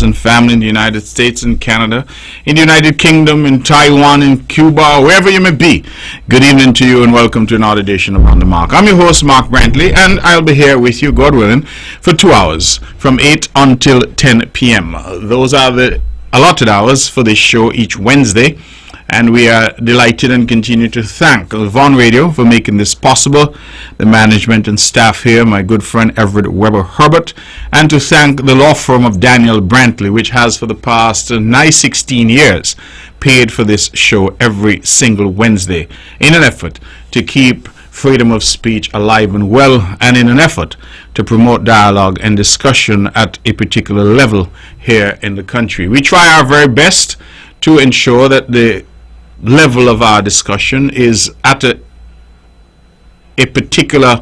and family in the United States and Canada, in the United Kingdom, in Taiwan, in Cuba, wherever you may be. Good evening to you and welcome to another edition of On the Mark. I'm your host, Mark Brantley, and I'll be here with you, God willing, for 2 hours from 8 until 10 p.m. Those are the allotted hours for this show each Wednesday. And we are delighted and continue to thank Von Radio for making this possible, the management and staff here, my good friend Everett Weber Herbert, and to thank the law firm of Daniel Brantley, which has for the past nigh 16 years paid for this show every single Wednesday in an effort to keep freedom of speech alive and well, and in an effort to promote dialogue and discussion at a particular level here in the country. We try our very best to ensure that the level of our discussion is at a particular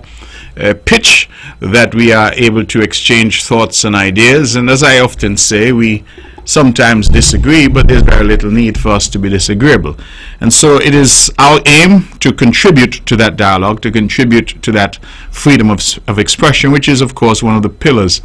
pitch, that we are able to exchange thoughts and ideas. And as I often say, we sometimes disagree, but there's very little need for us to be disagreeable. And so it is our aim to contribute to that dialogue, to contribute to that freedom of expression, which is of course one of the pillars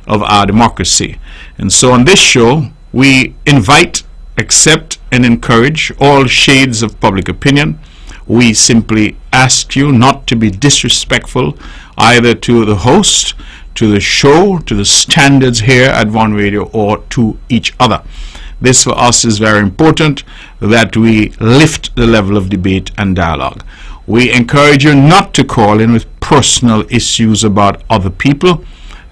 of our democracy. And so on this show we invite, accept and encourage all shades of public opinion. We simply ask you not to be disrespectful either to the host, to the show, to the standards here at Von Radio, or to each other. This for us is very important, that we lift the level of debate and dialogue. We encourage you not to call in with personal issues about other people.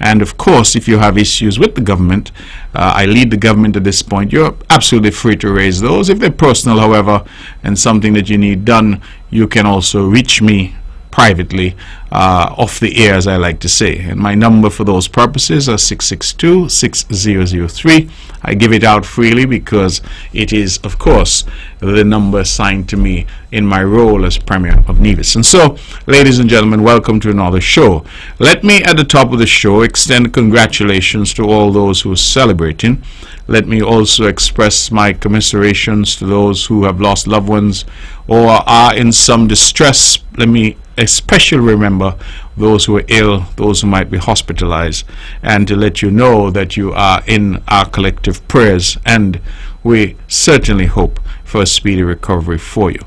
And of course, if you have issues with the government, I lead the government at this point, you're absolutely free to raise those. If they're personal, however, and something that you need done, you can also reach me privately, off the air, as I like to say. And my number for those purposes are 662-6003. I give it out freely because it is, of course, the number assigned to me in my role as Premier of Nevis. And so, ladies and gentlemen, welcome to another show. Let me, at the top of the show, extend congratulations to all those who are celebrating. Let me also express my commiserations to those who have lost loved ones or are in some distress. Let me especially remember those who are ill, those who might be hospitalized, and to let you know that you are in our collective prayers, and we certainly hope for a speedy recovery for you.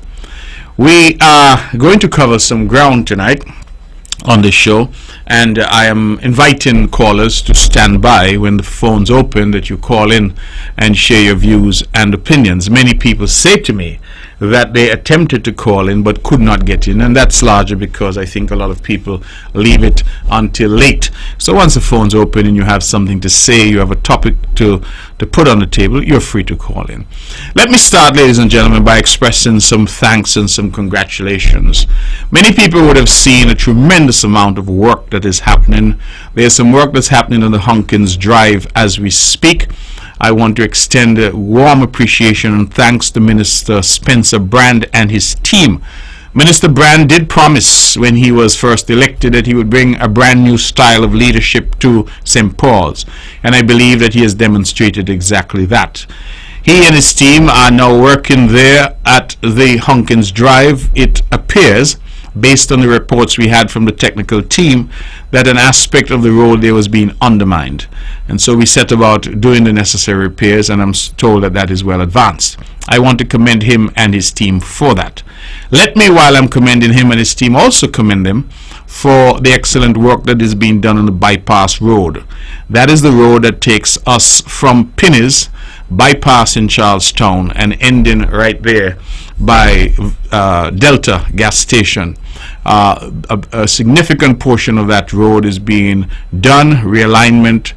We are going to cover some ground tonight on this show, and I am inviting callers to stand by when the phones open, that you call in and share your views and opinions. Many people say to me that they attempted to call in but could not get in, and that's largely because I think a lot of people leave it until late. So once the phone's open and you have something to say, you have a topic to put on the table, you're free to call in. Let me start, ladies and gentlemen, by expressing some thanks and some congratulations. Many people would have seen a tremendous amount of work that is happening. There's some work that's happening on the Hunkins Drive as we speak. I want to extend a warm appreciation and thanks to Minister Spencer Brand and his team. Minister Brand did promise when he was first elected that he would bring a brand new style of leadership to St. Paul's, and I believe that he has demonstrated exactly that. He and his team are now working there at the Hunkins Drive. It appears, based on the reports we had from the technical team, that an aspect of the road there was being undermined. And so we set about doing the necessary repairs, and I'm told that that is well advanced. I want to commend him and his team for that. Let me, while I'm commending him and his team, also commend them for the excellent work that is being done on the bypass road. That is the road that takes us from Pinneys, bypassing Charlestown and ending right there by Delta gas station. A significant portion of that road is being done, realignment,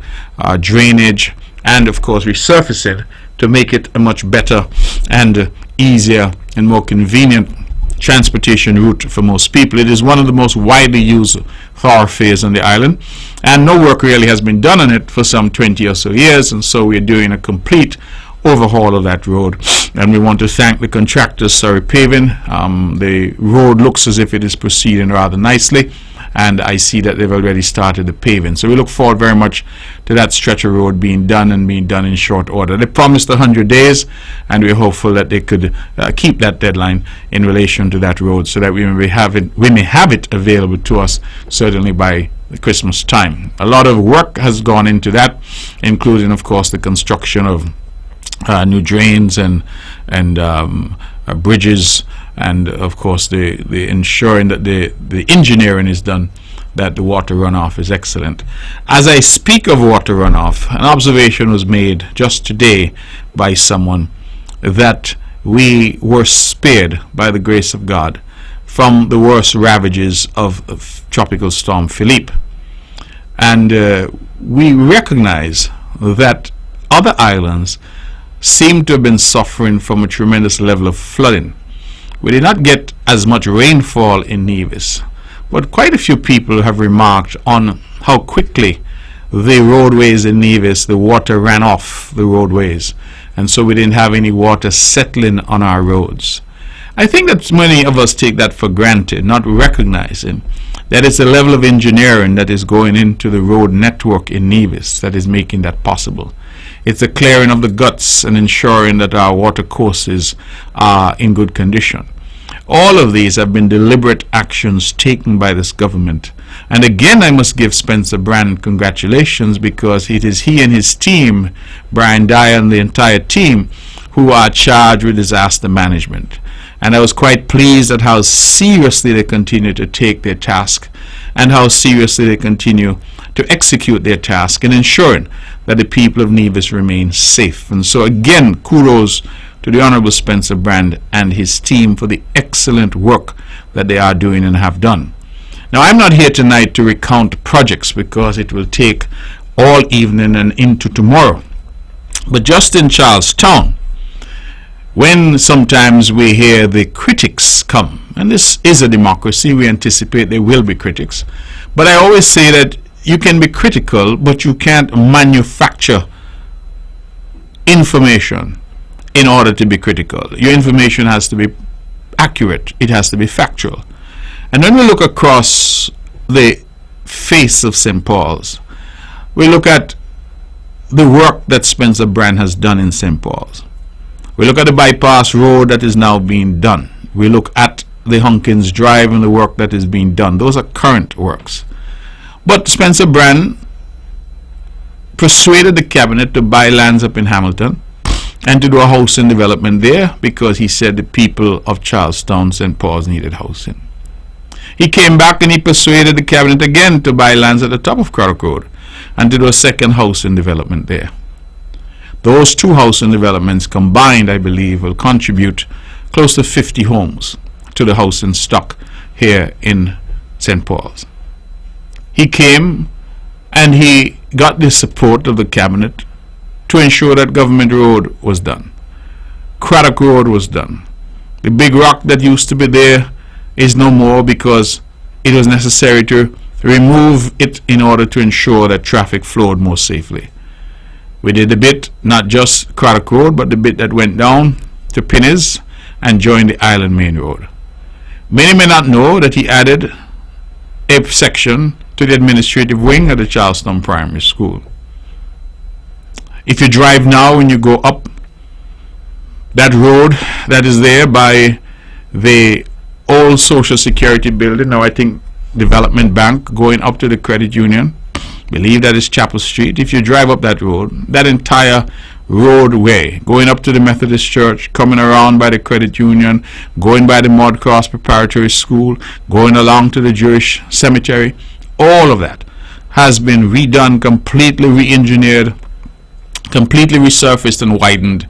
drainage, and of course resurfacing to make it a much better and easier and more convenient transportation route for most people. It is one of the most widely used thoroughfares on the island, and no work really has been done on it for some 20 or so years, and so we're doing a complete overhaul of that road, and we want to thank the contractors, Surrey Paving. The road looks as if it is proceeding rather nicely, and I see that they've already started the paving. So we look forward very much to that stretch of road being done, and being done in short order. They promised 100 days, and we're hopeful that they could keep that deadline in relation to that road, so that we may have it available to us certainly by the Christmas time. A lot of work has gone into that, including, of course, the construction of new drains and bridges, and of course the ensuring that the engineering is done, that the water runoff is excellent. As I speak of water runoff, an observation was made just today by someone that we were spared by the grace of God from the worst ravages of Tropical Storm Philippe, and we recognize that other islands seem to have been suffering from a tremendous level of flooding. We did not get as much rainfall in Nevis, but quite a few people have remarked on how quickly the roadways in Nevis, the water ran off the roadways, and so we didn't have any water settling on our roads. I think that many of us take that for granted, not recognizing that it's the level of engineering that is going into the road network in Nevis that is making that possible. It's the clearing of the guts and ensuring that our water courses are in good condition. All of these have been deliberate actions taken by this government. And again, I must give Spencer Brand congratulations, because it is he and his team, Brian Dyer and the entire team, who are charged with disaster management. And I was quite pleased at how seriously they continue to take their task, and how seriously they continue to execute their task in ensuring that the people of Nevis remain safe. And so again, kudos to the Honorable Spencer Brand and his team for the excellent work that they are doing and have done. Now, I'm not here tonight to recount projects, because it will take all evening and into tomorrow. But just in Charlestown, when sometimes we hear the critics come, and this is a democracy, we anticipate there will be critics, but I always say that you can be critical, but you can't manufacture information in order to be critical. Your information has to be accurate, it has to be factual. And when we look across the face of St. Paul's, we look at the work that Spencer Brand has done in St. Paul's. We look at the bypass road that is now being done. We look at the Hunkins Drive and the work that is being done. Those are current works. But Spencer Brand persuaded the cabinet to buy lands up in Hamilton and to do a housing development there, because he said the people of Charlestown, St. Paul's, needed housing. He came back and he persuaded the cabinet again to buy lands at the top of Craddock Road and to do a second housing development there. Those two housing developments combined, I believe, will contribute close to 50 homes to the housing stock here in St. Paul's. He came and he got the support of the cabinet to ensure that Government Road was done. Craddock Road was done. The big rock that used to be there is no more, because it was necessary to remove it in order to ensure that traffic flowed more safely. We did the bit, not just Craddock Road, but the bit that went down to Pinnes and joined the Island Main Road. Many may not know that he added a section to the administrative wing at the Charlestown Primary School. If you drive now and you go up that road that is there by the old Social Security building, now I think Development Bank, going up to the credit union, believe that is Chapel Street. If you drive up that road, that entire roadway, going up to the Methodist Church, coming around by the credit union, going by the Maud Cross Preparatory School, going along to the Jewish cemetery, all of that has been redone, completely re-engineered, completely resurfaced and widened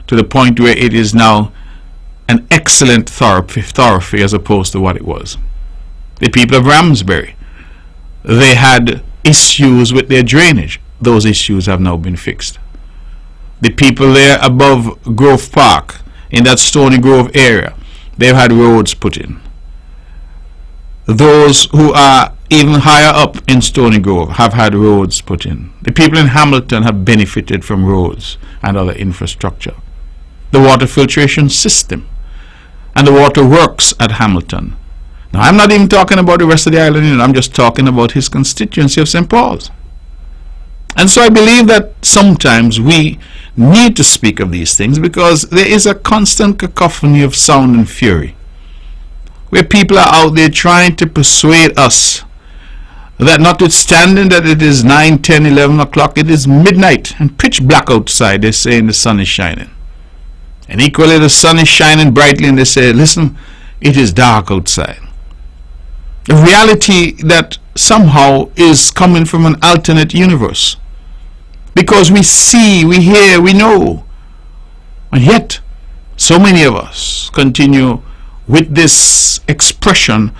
to the point where it is now an excellent thoroughfare as opposed to what it was. The people of Ramsbury, they had issues with their drainage. Those issues have now been fixed. The people there above Grove Park, in that Stony Grove area, they've had roads put in. Those who are even higher up in Stony Grove have had roads put in. The people in Hamilton have benefited from roads and other infrastructure. The water filtration system and the water works at Hamilton. Now, I'm not even talking about the rest of the island, I'm just talking about his constituency of St. Paul's. And so I believe that sometimes we need to speak of these things, because there is a constant cacophony of sound and fury, where people are out there trying to persuade us that notwithstanding that it is 9, 10, 11 o'clock, it is midnight and pitch black outside, they're saying the sun is shining. And equally the sun is shining brightly and they say, listen, it is dark outside. A reality that somehow is coming from an alternate universe. Because we see, we hear, we know. And yet, so many of us continue with this expression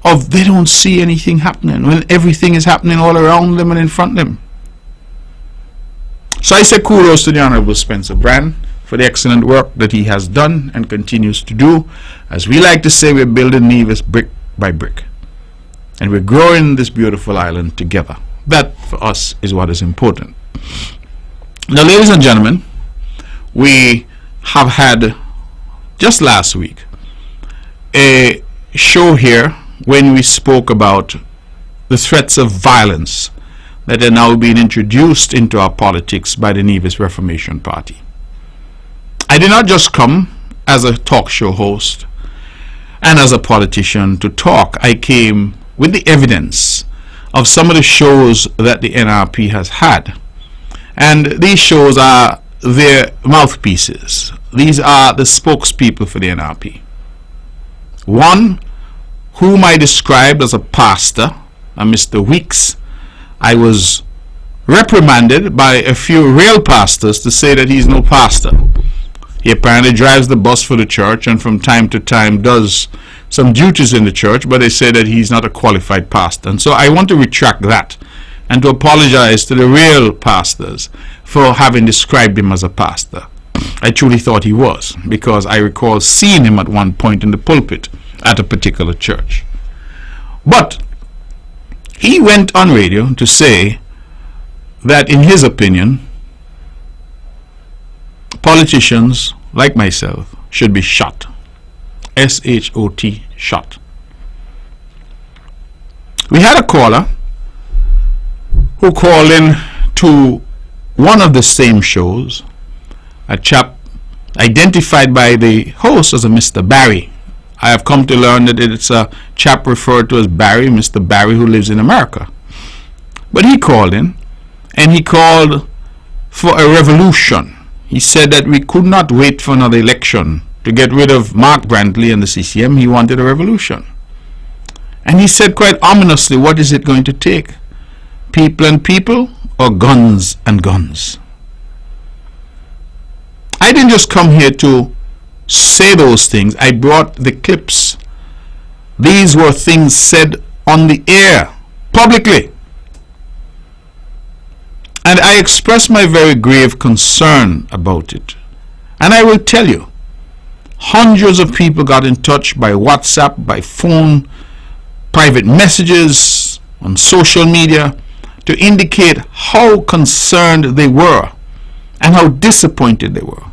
of they don't see anything happening when everything is happening all around them and in front of them. So I say kudos to the Honorable Spencer Brand for the excellent work that he has done and continues to do. As we like to say, we're building Nevis brick by brick. And we're growing this beautiful island together. That, for us, is what is important. Now, ladies and gentlemen, we have had, just last week, a show here when we spoke about the threats of violence that are now being introduced into our politics by the Nevis Reformation Party. I did not just come as a talk show host and as a politician to talk. I came with the evidence of some of the shows that the NRP has had. And these shows are their mouthpieces. These are the spokespeople for the NRP. One, whom I described as a pastor, a Mr. Weeks, I was reprimanded by a few real pastors to say that he's no pastor. He apparently drives the bus for the church and from time to time does some duties in the church, but they say that he's not a qualified pastor. And so I want to retract that and to apologize to the real pastors for having described him as a pastor. I truly thought he was, because I recall seeing him at one point in the pulpit at a particular church. But he went on radio to say that in his opinion, politicians like myself should be shot. S-H-O-T, shot. We had a caller who called in to one of the same shows, a chap identified by the host as a Mr. Barry. I have come to learn that it's a chap referred to as Barry, Mr. Barry, who lives in America. But he called in, and he called for a revolution. He said that we could not wait for another election to get rid of Mark Brantley and the CCM. He wanted a revolution. And he said quite ominously, what is it going to take? People and people, or guns and guns? I didn't just come here to say those things. I brought the clips. These were things said on the air, publicly. And I expressed my very grave concern about it. And I will tell you, hundreds of people got in touch by WhatsApp, by phone, private messages, on social media, to indicate how concerned they were and how disappointed they were.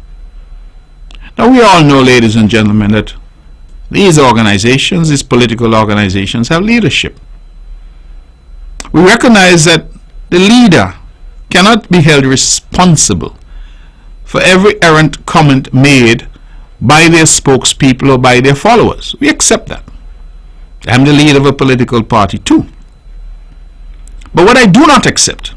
Now, we all know, ladies and gentlemen, that these organizations, these political organizations, have leadership. We recognize that the leader cannot be held responsible for every errant comment made by their spokespeople or by their followers. We accept that. I'm the leader of a political party too. But what I do not accept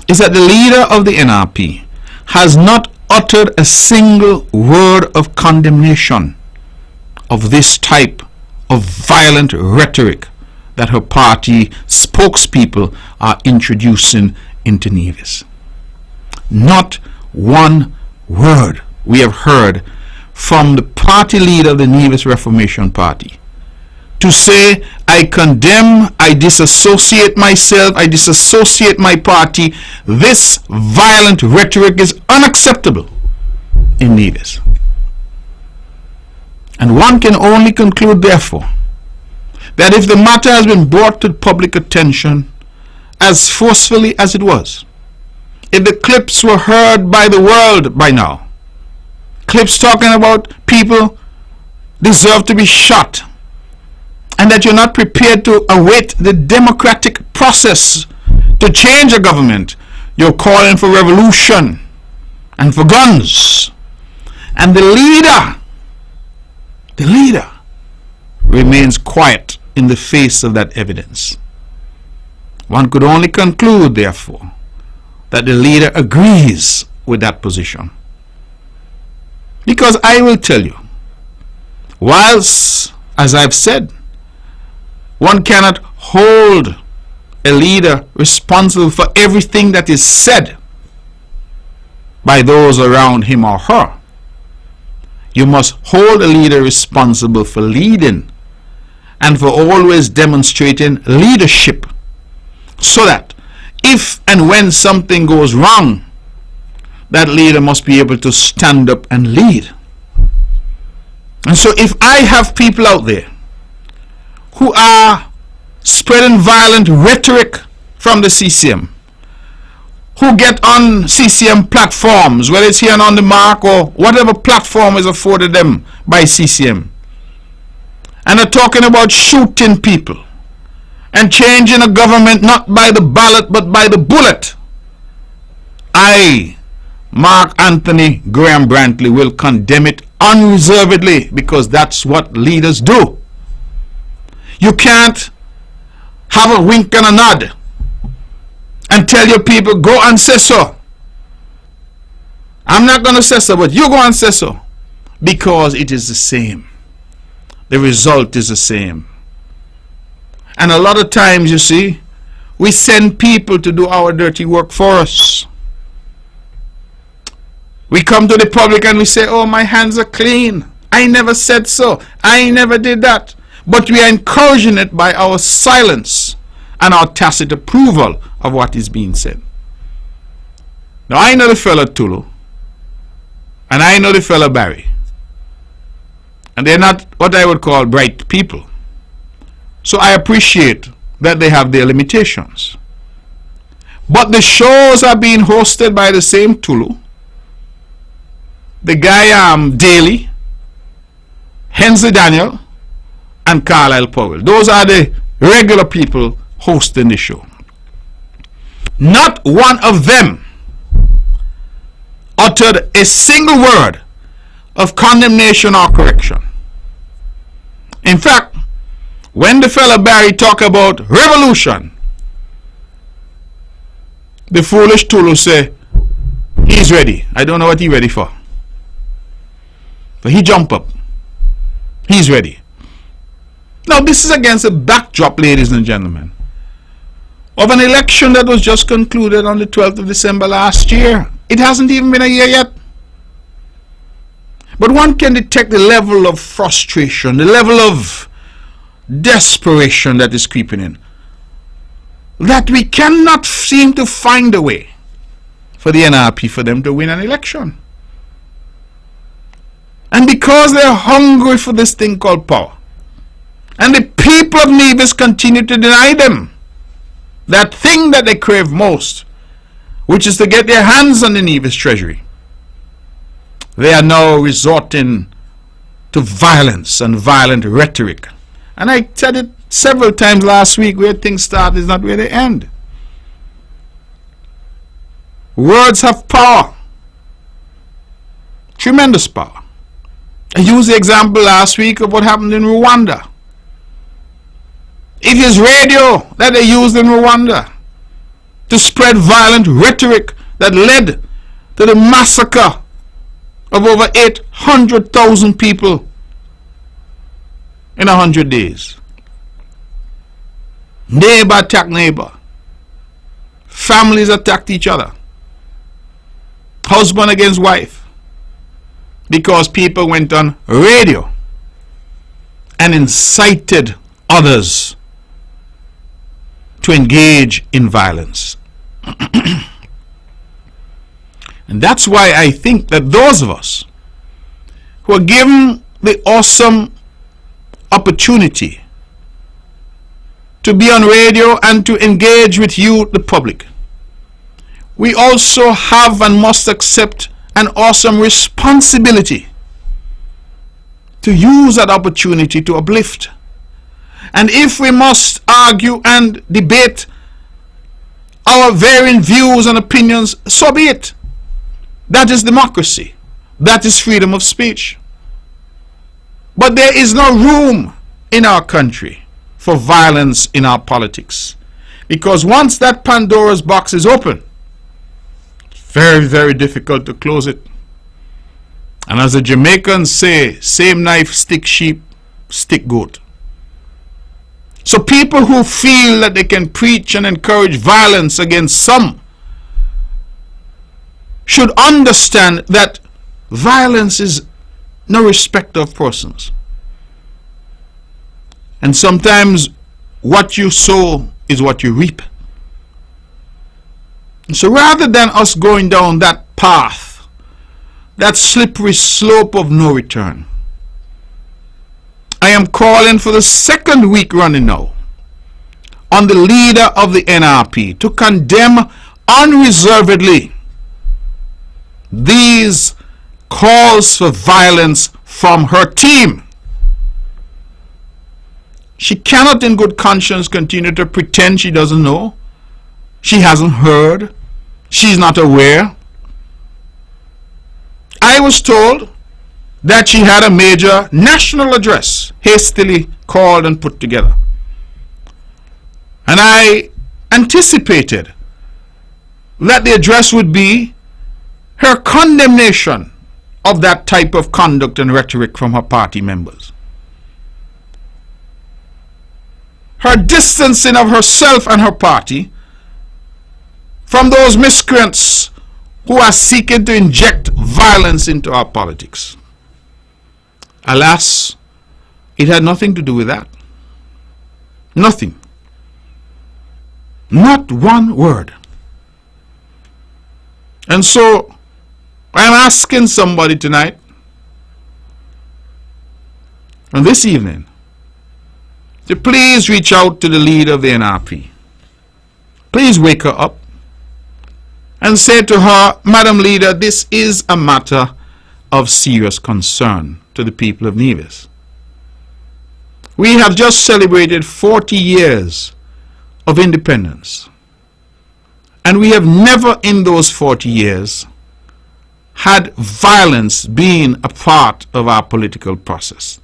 is that the leader of the NRP has not uttered a single word of condemnation of this type of violent rhetoric that her party spokespeople are introducing into Nevis. Not one word we have heard from the party leader of the Nevis Reformation Party to say, I condemn, I disassociate myself, I disassociate my party. This violent rhetoric is unacceptable in Nevis. And one can only conclude, therefore, that if the matter has been brought to public attention as forcefully as it was, if the clips were heard by the world by now, clips talking about people deserve to be shot, and that you're not prepared to await the democratic process to change a government, you're calling for revolution and for guns. And the leader remains quiet in the face of that evidence. One could only conclude, therefore, that the leader agrees with that position. Because I will tell you, whilst, as I've said, one cannot hold a leader responsible for everything that is said by those around him or her, you must hold a leader responsible for leading and for always demonstrating leadership, so that if and when something goes wrong, that leader must be able to stand up and lead. And so if I have people out there who are spreading violent rhetoric from the CCM, who get on CCM platforms, whether it's here and On the Mark or whatever platform is afforded them by CCM, and are talking about shooting people and changing a government not by the ballot but by the bullet, I, Mark Anthony Graham Brantley, will condemn it unreservedly, because that's what leaders do. You can't have a wink and a nod and tell your people, go and say so. I'm not going to say so, but you go and say so, because it is the same. The result is the same. And a lot of times, you see, we send people to do our dirty work for us. We come to the public and we say, oh, my hands are clean. I never said so. I never did that. But we are encouraging it by our silence and our tacit approval of what is being said. Now, I know the fellow Tulu, and I know the fellow Barry, and they're not what I would call bright people. So I appreciate that they have their limitations. But the shows are being hosted by the same Tulu, the guy Daly, Hensley Daniel, and Carlisle Powell. Those are the regular people hosting the show. Not one of them uttered a single word of condemnation or correction. In fact, when the fellow Barry talk about revolution, the foolish Tulu say he's ready. I don't know what he's ready for. But he jump up. He's ready. Now this is against a backdrop, ladies and gentlemen, of an election that was just concluded on the 12th of December last year. It hasn't even been a year yet. But one can detect the level of frustration, the level of desperation that is creeping in, that we cannot seem to find a way for the NRP for them to win an election. And because they're hungry for this thing called power, and the people of Nevis continue to deny them that thing that they crave most, which is to get their hands on the Nevis treasury, they are now resorting to violence and violent rhetoric. And I said it several times last week, where things start is not where they end. Words have power, tremendous power. I used the example last week of what happened in Rwanda. It is radio that they used in Rwanda to spread violent rhetoric that led to the massacre of over 800,000 people in 100 days. Neighbor attacked neighbor. Families attacked each other. Husband against wife. Because people went on radio and incited others to engage in violence. And that's why I think that those of us who are given the awesome opportunity to be on radio and to engage with you, the public, we also have and must accept an awesome responsibility to use that opportunity to uplift. And if we must argue and debate our varying views and opinions, so be it. That is democracy. That is freedom of speech. But there is no room in our country for violence in our politics. Because once that Pandora's box is open, it's very, very difficult to close it. And as the Jamaicans say, same knife, stick sheep, stick goat. So people who feel that they can preach and encourage violence against some should understand that violence is no respecter of persons. And sometimes what you sow is what you reap. And so rather than us going down that path, that slippery slope of no return, I am calling for the second week running now on the leader of the NRP to condemn unreservedly these calls for violence from her team. She cannot in good conscience continue to pretend she doesn't know. She hasn't heard. She's not aware. I was told that she had a major national address hastily called and put together. And I anticipated that the address would be her condemnation of that type of conduct and rhetoric from her party members. Her distancing of herself and her party from those miscreants who are seeking to inject violence into our politics. Alas, it had nothing to do with that. Nothing. Not one word. And so I'm asking somebody tonight and this evening to please reach out to the leader of the NRP. Please wake her up and say to her, Madam Leader, this is a matter of serious concern to the people of Nevis. We have just celebrated 40 years of independence, and we have never in those 40 years had violence being a part of our political process.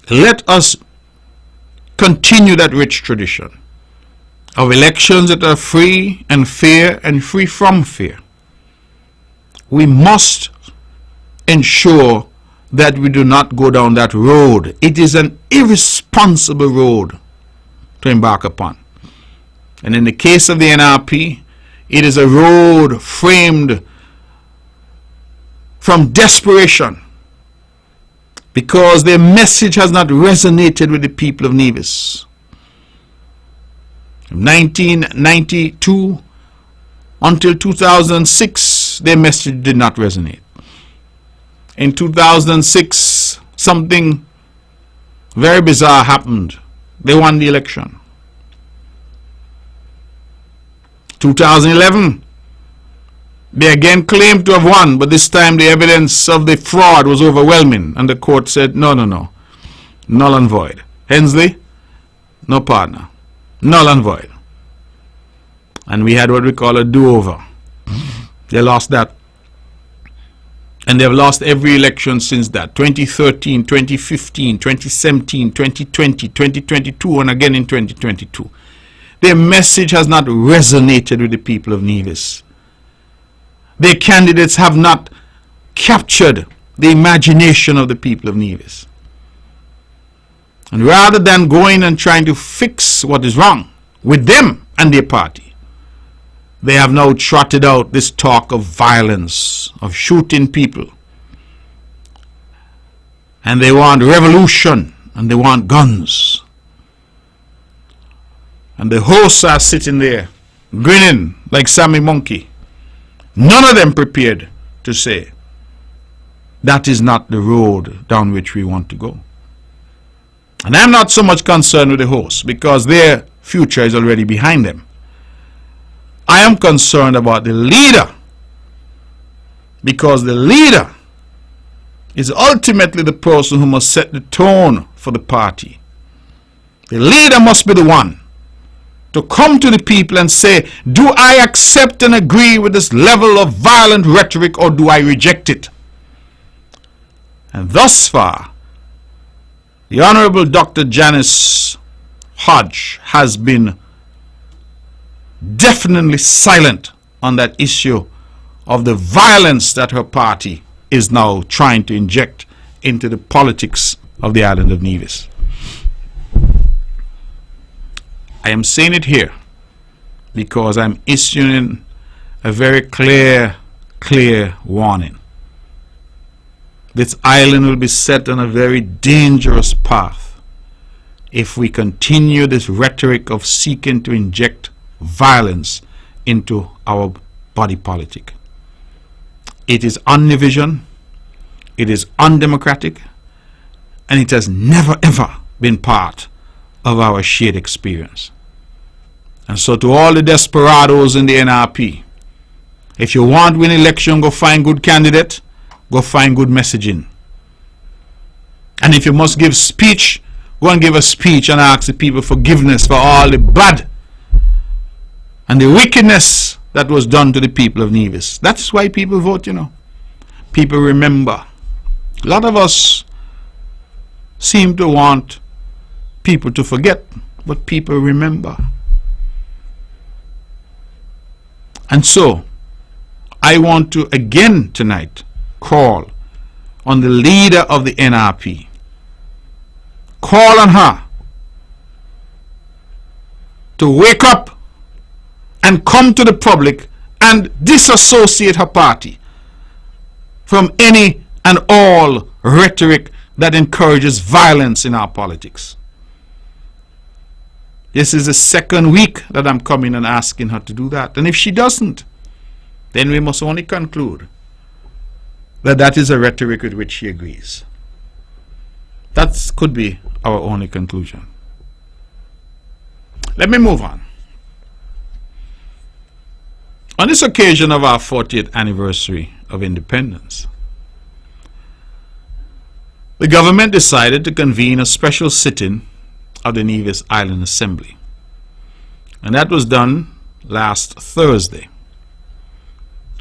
Let us continue that rich tradition of elections that are free and fair and free from fear. We must ensure that we do not go down that road. It is an irresponsible road to embark upon. And in the case of the NRP, it is a road framed from desperation because their message has not resonated with the people of Nevis. From 1992 until 2006, their message did not resonate. In 2006, something very bizarre happened. They won the election. 2011, they again claimed to have won, but this time the evidence of the fraud was overwhelming, and the court said, no, null and void. Hensley, no partner, null and void. And we had what we call a do-over. They lost that. And they've lost every election since that. 2013, 2015, 2017, 2020, 2022, and again in 2022. Their message has not resonated with the people of Nevis. Their candidates have not captured the imagination of the people of Nevis. And rather than going and trying to fix what is wrong with them and their party, they have now trotted out this talk of violence, of shooting people. And they want revolution, and they want guns. And the hosts are sitting there, grinning like Sammy Monkey. None of them prepared to say, that is not the road down which we want to go. And I'm not so much concerned with the hosts, because their future is already behind them. I am concerned about the leader, because the leader is ultimately the person who must set the tone for the party. The leader must be the one to come to the people and say, do I accept and agree with this level of violent rhetoric, or do I reject it? And thus far, the Honorable Dr. Janice Hodge has been definitely silent on that issue of the violence that her party is now trying to inject into the politics of the island of Nevis. I am saying it here because I'm issuing a very clear warning. This island will be set on a very dangerous path if we continue this rhetoric of seeking to inject violence into our body politic. It is undivision, it is undemocratic, and it has never ever been part of our shared experience. And so to all the desperados in the NRP, if you want to win election, go find good candidate, go find good messaging. And if you must give speech, go and give a speech and ask the people forgiveness for all the bad and the wickedness that was done to the people of Nevis. That's why people vote, you know. People remember. A lot of us seem to want people to forget, but people remember. And so, I want to again tonight call on the leader of the NRP. Call on her to wake up and come to the public and disassociate her party from any and all rhetoric that encourages violence in our politics. This is the second week that I'm coming and asking her to do that. And if she doesn't, then we must only conclude that that is a rhetoric with which she agrees. That could be our only conclusion. Let me move on. On this occasion of our 40th anniversary of independence, the government decided to convene a special sitting of the Nevis Island Assembly. And that was done last Thursday.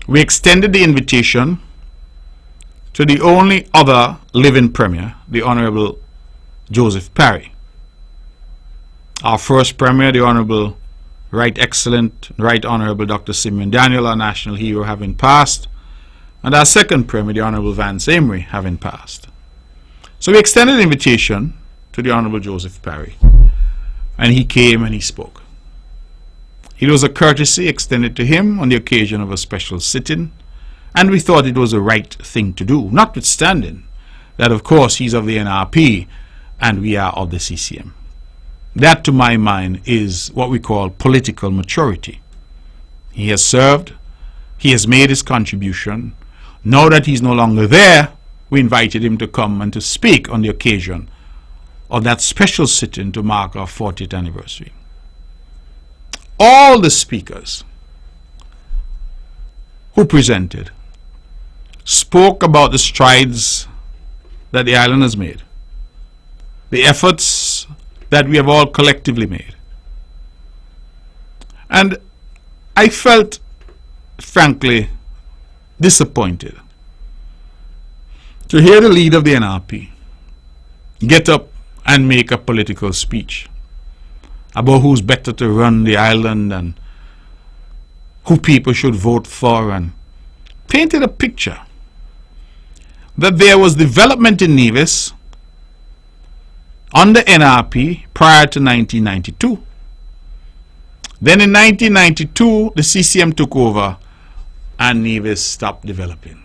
We extended the invitation to the only other living Premier, the Honorable Joseph Parry. Our first Premier, the Honorable Right Excellent, Right Honorable Dr. Simeon Daniel, our national hero, having passed, and our second Premier, the Honorable Vance Amory, having passed. So we extended the invitation to the Honorable Joseph Parry, and he came and he spoke. It was a courtesy extended to him on the occasion of a special sitting, and we thought it was the right thing to do, notwithstanding that, of course, he's of the NRP and we are of the CCM. That, to my mind, is what we call political maturity. He has served, he has made his contribution. Now that he's no longer there, we invited him to come and to speak on the occasion of that special sitting to mark our 40th anniversary. All the speakers who presented spoke about the strides that the island has made, the efforts that we have all collectively made. And I felt, frankly, disappointed to hear the leader of the NRP get up and make a political speech about who's better to run the island and who people should vote for, and painted a picture that there was development in Nevis under NRP prior to 1992. Then in 1992, the CCM took over and Nevis stopped developing.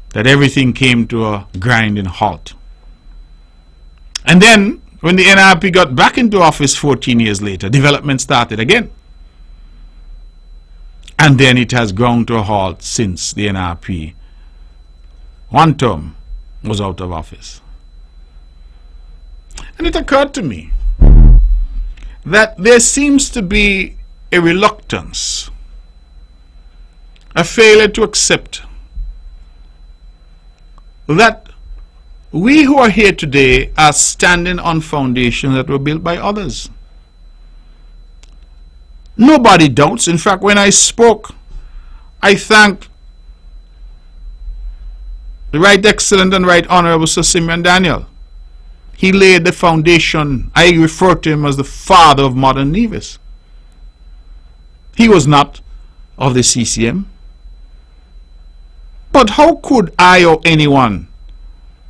That everything came to a grinding halt. And then, when the NRP got back into office 14 years later, development started again. And then it has ground to a halt since the NRP, one term, was out of office. And it occurred to me that there seems to be a reluctance, a failure to accept that we who are here today are standing on foundations that were built by others. Nobody doubts. In fact, when I spoke, I thanked the Right Excellent and Right Honorable Sir Simeon Daniel. He laid the foundation. I refer to him as the father of modern Nevis. He was not of the CCM. But how could I or anyone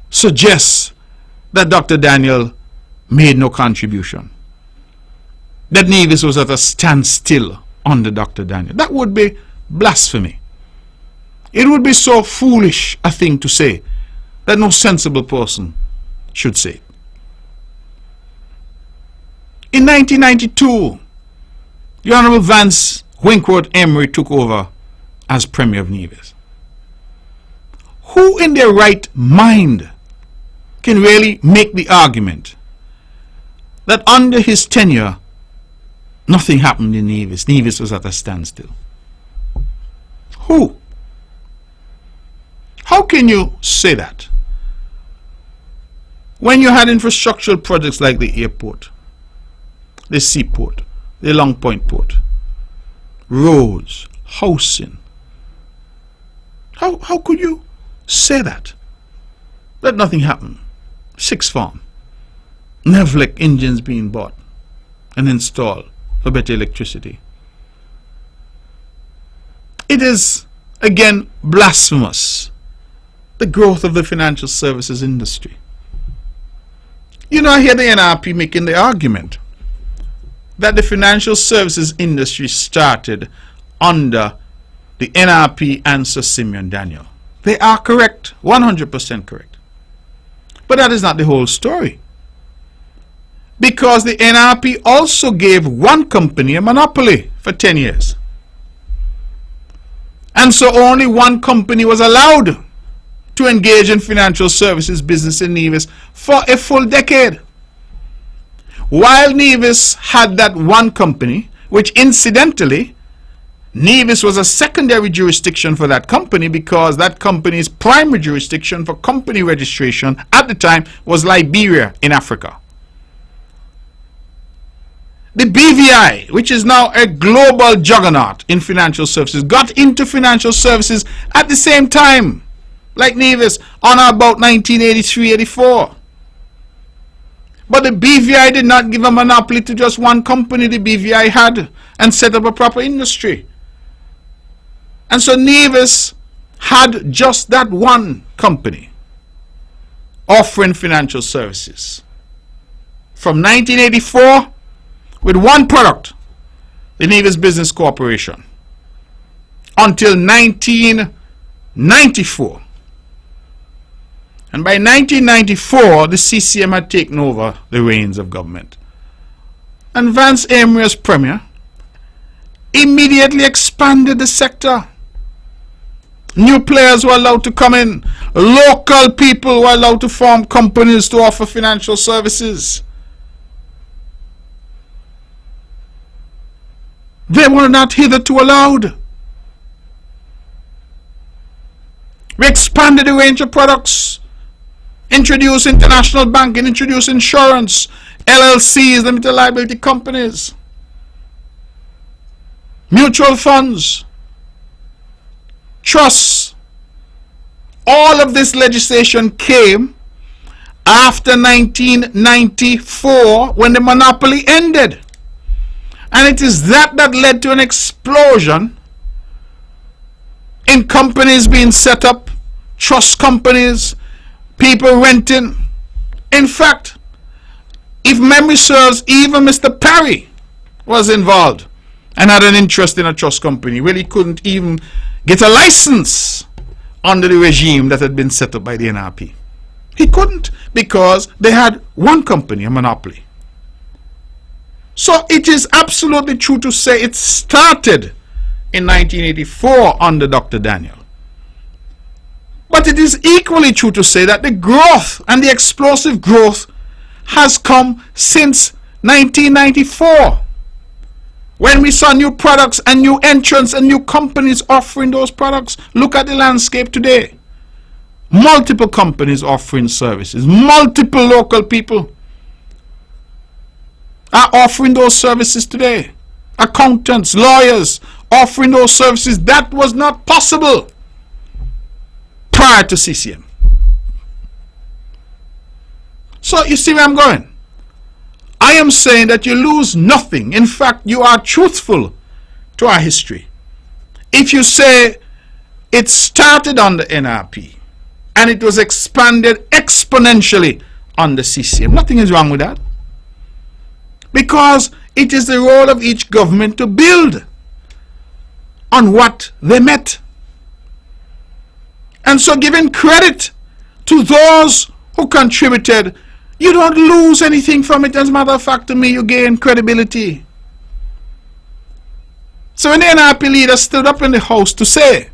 suggest that Dr. Daniel made no contribution? That Nevis was at a standstill under Dr. Daniel? That would be blasphemy. It would be so foolish a thing to say that no sensible person should say it. In 1992, the Honorable Vance Winkworth Emery took over as Premier of Nevis. Who in their right mind can really make the argument that under his tenure nothing happened in Nevis? Nevis was at a standstill. Who? How can you say that when you had infrastructural projects like the airport, the seaport, the Long Point port, roads, housing? How could you say that nothing happened? Sixth Farm, Nevlec engines being bought and installed for better electricity. It is again blasphemous, the growth of the financial services industry. You know, I hear the NRP making the argument that the financial services industry started under the NRP and Sir Simeon Daniel. They are correct, 100% correct. But that is not the whole story. Because the NRP also gave one company a monopoly for 10 years. And so only one company was allowed to engage in financial services business in Nevis for a full decade. While Nevis had that one company, which incidentally, Nevis was a secondary jurisdiction for that company because that company's primary jurisdiction for company registration at the time was Liberia in Africa. The BVI, which is now a global juggernaut in financial services, got into financial services at the same time, like Nevis, on about 1983-84. But the BVI did not give a monopoly to just one company. The BVI had and set up a proper industry. And so Nevis had just that one company offering financial services. From 1984, with one product, the Nevis Business Corporation, until 1994. And by 1994, the CCM had taken over the reins of government. And Vance Emery, as Premier, immediately expanded the sector. New players were allowed to come in. Local people were allowed to form companies to offer financial services. They were not hitherto allowed. We expanded the range of products, introduced international banking, introduced insurance, LLCs, limited liability companies, mutual funds, trusts. All of this legislation came after 1994 when the monopoly ended. And it is that led to an explosion in companies being set up, trust companies, people renting. In fact, if memory serves, even Mr. Perry was involved and had an interest in a trust company. Well, he couldn't even get a license under the regime that had been set up by the NRP. He couldn't because they had one company, a monopoly. So it is absolutely true to say it started in 1984 under Dr. Daniel. But it is equally true to say that the growth and the explosive growth has come since 1994, when we saw new products and new entrants and new companies offering those products. Look at the landscape today. Multiple companies offering services, multiple local people are offering those services today. Accountants, lawyers offering those services. That was not possible prior to CCM. So you see where I'm going? I am saying that you lose nothing. In fact, you are truthful to our history. If you say it started on the NRP and it was expanded exponentially on the CCM, nothing is wrong with that. Because it is the role of each government to build on what they met. And so giving credit to those who contributed, you don't lose anything from it. As a matter of fact, to me, you gain credibility. So when the NRP leader stood up in the House to say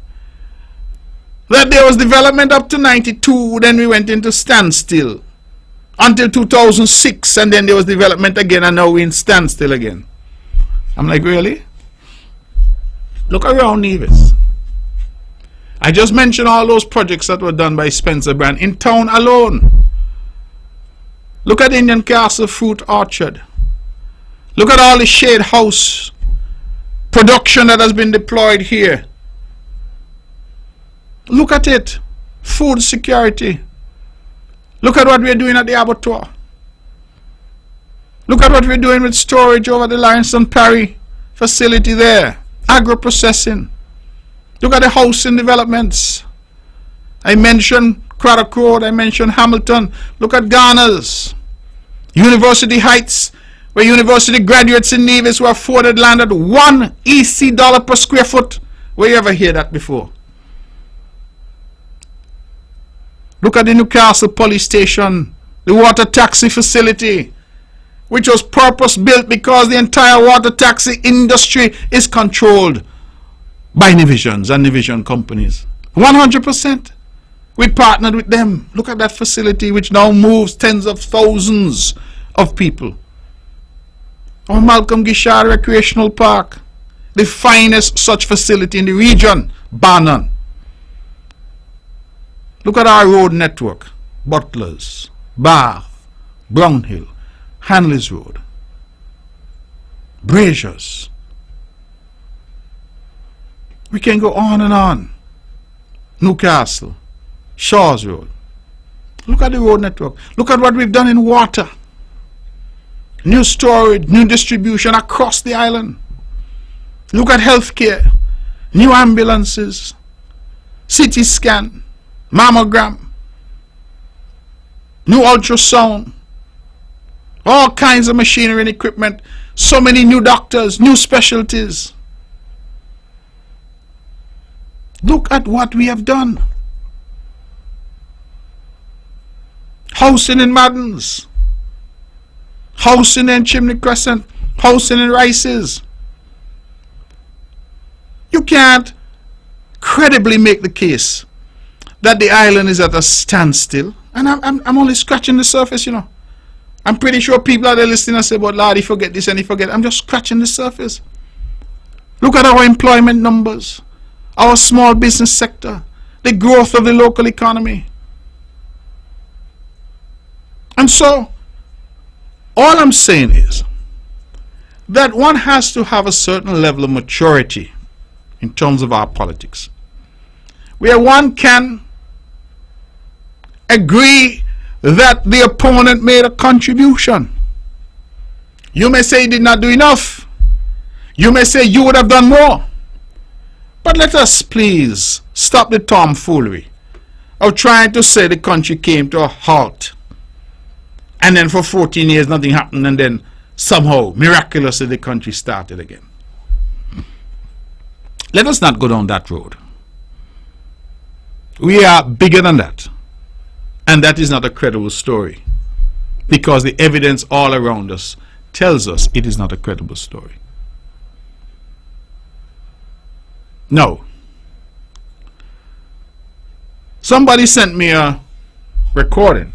that there was development up to 92, then we went into standstill until 2006, and then there was development again, and now we're in standstill again. I'm like, really? Look around Nevis. I just mentioned all those projects that were done by Spencer Brand in town alone. Look at Indian Castle Fruit Orchard. Look at all the shade house production that has been deployed here. Look at it. Food security. Look at what we're doing at the abattoir. Look at what we're doing with storage over the Livingston Perry facility there. Agro-processing. Look at the housing developments. I mentioned Craddock Road, I mentioned Hamilton. Look at Ghana's University Heights, where university graduates in Nevis were afforded land at $1 EC per square foot. Where you ever hear that before? Look at the Newcastle Police Station, the water taxi facility, which was purpose built because the entire water taxi industry is controlled by Nivisions and Nivision companies. 100%. We partnered with them. Look at that facility which now moves tens of thousands of people. Our Malcolm Gishard Recreational Park, the finest such facility in the region, bar none. Look at our road network. Butlers, Bath, Brownhill, Hanley's Road, Braziers. We can go on and on. Newcastle, Shaw's Road. Look at the road network. Look at what we've done in water. New storage, new distribution across the island. Look at healthcare. New ambulances, CT scan, mammogram, new ultrasound, all kinds of machinery and equipment, so many new doctors, new specialties. Look at what we have done. Housing in Maddens, housing in Chimney Crescent, housing in Rices. You can't credibly make the case that the island is at a standstill. And I'm only scratching the surface, you know. I'm pretty sure people out there listening and say, but Lord, he forget this and he forget. I'm just scratching the surface. Look at our employment numbers, our small business sector, the growth of the local economy. And so, all I'm saying is that one has to have a certain level of maturity in terms of our politics, where one can agree that the opponent made a contribution. You may say he did not do enough. You may say you would have done more. But let us please stop the tomfoolery of trying to say the country came to a halt and then for 14 years nothing happened, and then somehow miraculously the country started again. Let us not go down that road. We are bigger than that. And that is not a credible story, because the evidence all around us tells us it is not a credible story. No. Somebody sent me a recording,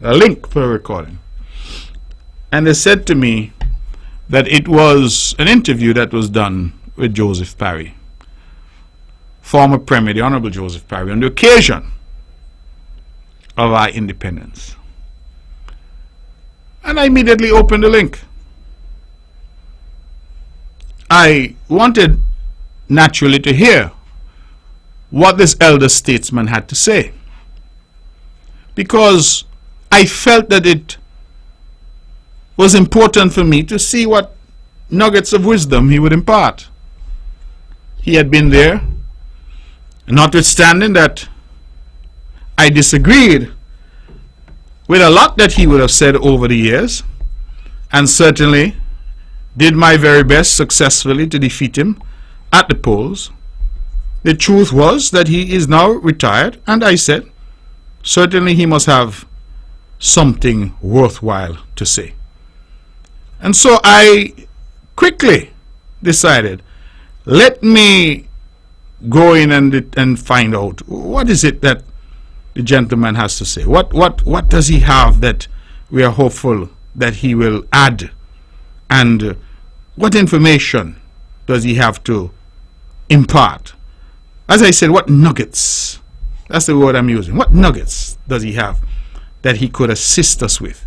a link for a recording, and they said to me that it was an interview that was done with Joseph Parry, former Premier, the Honorable Joseph Parry, on the occasion of our independence. And I immediately opened the link. I wanted naturally to hear what this elder statesman had to say, because I felt that it was important for me to see what nuggets of wisdom he would impart. He had been there, notwithstanding that I disagreed with a lot that he would have said over the years, and certainly did my very best successfully to defeat him at the polls. The truth was that he is now retired, and I said, certainly he must have something worthwhile to say. And so I quickly decided, let me go in and find out what is it that the gentleman has to say. What does he have that we are hopeful that he will add, and what information does he have to impart? As I said, what nuggets, that's the word I'm using, what nuggets does he have that he could assist us with?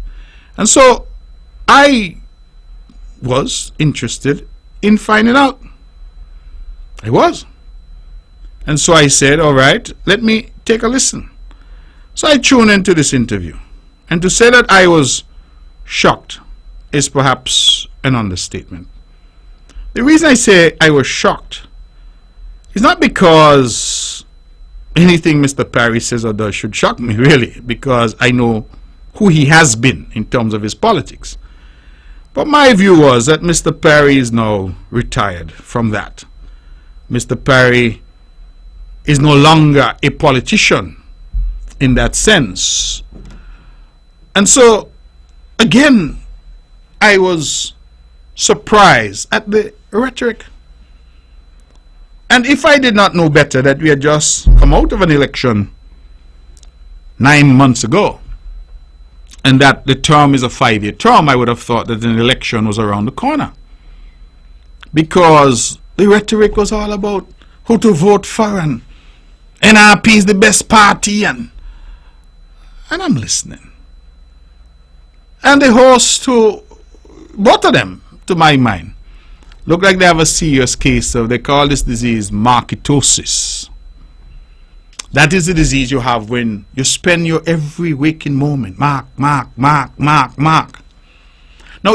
And so I was interested in finding out. I was. And so I said, all right, let me take a listen. So I tuned into this interview. And to say that I was shocked is perhaps an understatement. The reason I say I was shocked is not because anything Mr. Parry says or does should shock me, really, because I know who he has been in terms of his politics. But my view was that Mr. Parry is now retired from that. Mr. Parry is no longer a politician in that sense. And so, again, I was surprised at the rhetoric. And if I did not know better that we had just come out of an election 9 months ago, and that the term is a 5-year term, I would have thought that an election was around the corner. Because the rhetoric was all about who to vote for, and NRP is the best party, and I'm listening. And the host, who, both of them, to my mind, look like they have a serious case of, they call this disease marketosis. That is the disease you have when you spend your every waking moment, mark. Now,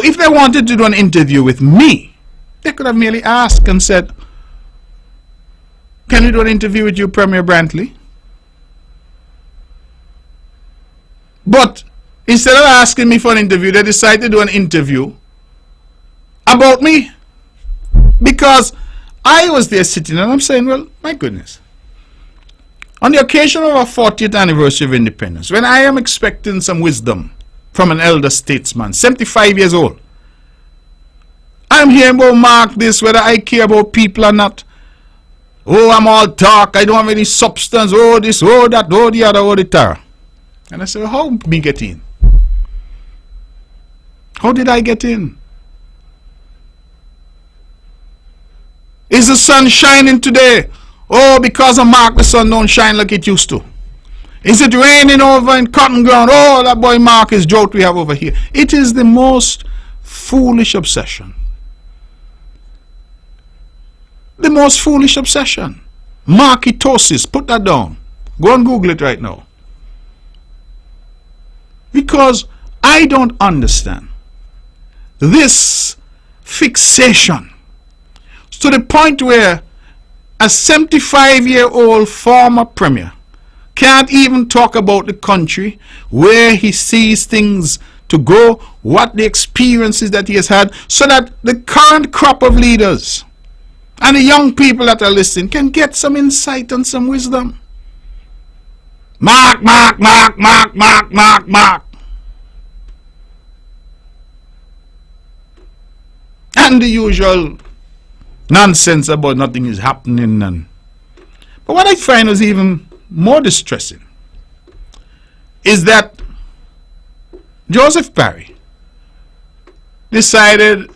if they wanted to do an interview with me, they could have merely asked and said, can we do an interview with you, Premier Brantley? But instead of asking me for an interview, they decided to do an interview about me. Because I was there sitting and I'm saying, well, my goodness. On the occasion of our 40th anniversary of independence, when I am expecting some wisdom from an elder statesman, 75 years old, I'm hearing about Mark this, whether I care about people or not. Oh, I'm all talk, I don't have any substance, oh this, oh that, oh the other, oh the terror. And I said, well, how did me get in? How did I get in? Is the sun shining today? Oh, because of Mark, the sun don't shine like it used to. Is it raining over in cotton ground? Oh, that boy Mark is drought we have over here. It is the most foolish obsession. The most foolish obsession. Marketosis, put that down. Go and Google it right now. Because I don't understand this fixation to the point where a 75-year-old former premier can't even talk about the country, where he sees things to go, what the experiences that he has had, so that the current crop of leaders and the young people that are listening can get some insight and some wisdom. Mark. And the usual nonsense about nothing is happening. But what I find was even more distressing is that Joseph Parry decided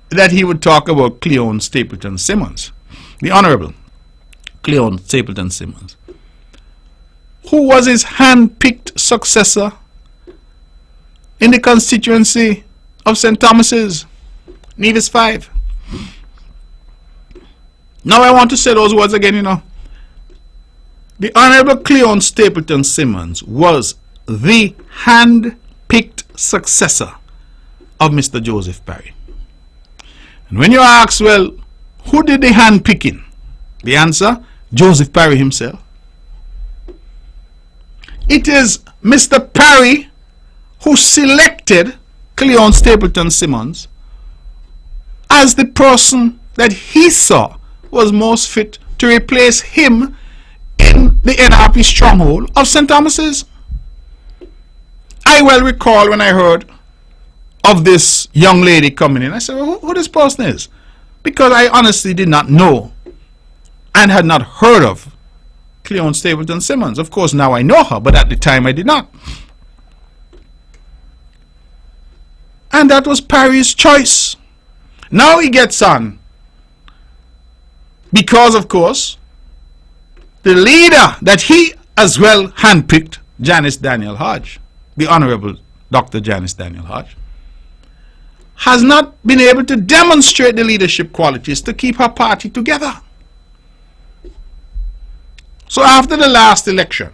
that he would talk about Cleon Stapleton Simmons, the Honorable Cleon Stapleton Simmons, who was his hand-picked successor in the constituency of St. Thomas's, Nevis 5. Now I want to say those words again, The Honorable Cleon Stapleton Simmons was the hand-picked successor of Mr. Joseph Parry. And when you ask, well, who did the hand-picking? The answer, Joseph Parry himself. It is Mr. Parry who selected Cleon Stapleton Simmons as the person that he saw was most fit to replace him in the NRP stronghold of St. Thomas's. I well recall when I heard of this young lady coming in, I said, well, who this person is? Because I honestly did not know and had not heard of Cleon Stapleton Simmons. Of course, now I know her, but at the time I did not. And that was Parry's choice. Now he gets on because, of course, the leader that he as well handpicked, Janice Daniel Hodge, the Honorable Dr. Janice Daniel Hodge, has not been able to demonstrate the leadership qualities to keep her party together. So after the last election,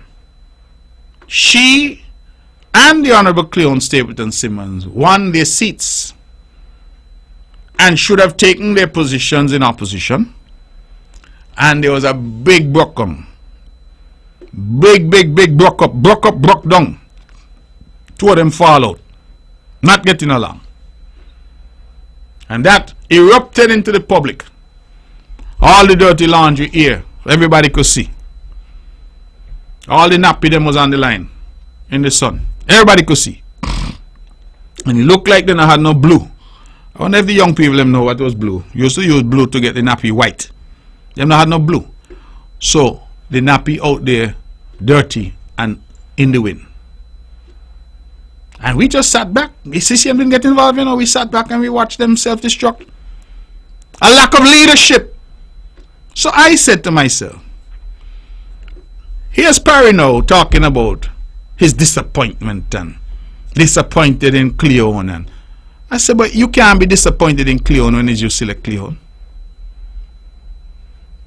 she and the Honorable Cleon Stapleton Simmons won their seats and should have taken their positions in opposition. And there was a big broken, big broke up, broke down. Two of them fall out, not getting along. And that erupted into the public. All the dirty laundry here, everybody could see. All the nappy them was on the line in the sun. Everybody could see. And it looked like they had no blue. I wonder if the young people them know what was blue. You used to use blue to get the nappy white. Them not had no blue. So the nappy out there dirty and in the wind. And we just sat back. The CCM didn't get involved, you know. We sat back and we watched them self-destruct. A lack of leadership. So I said to myself, here's Parry now talking about his disappointment and disappointed in Cleon. And I said, but you can't be disappointed in Cleon when you select Cleon.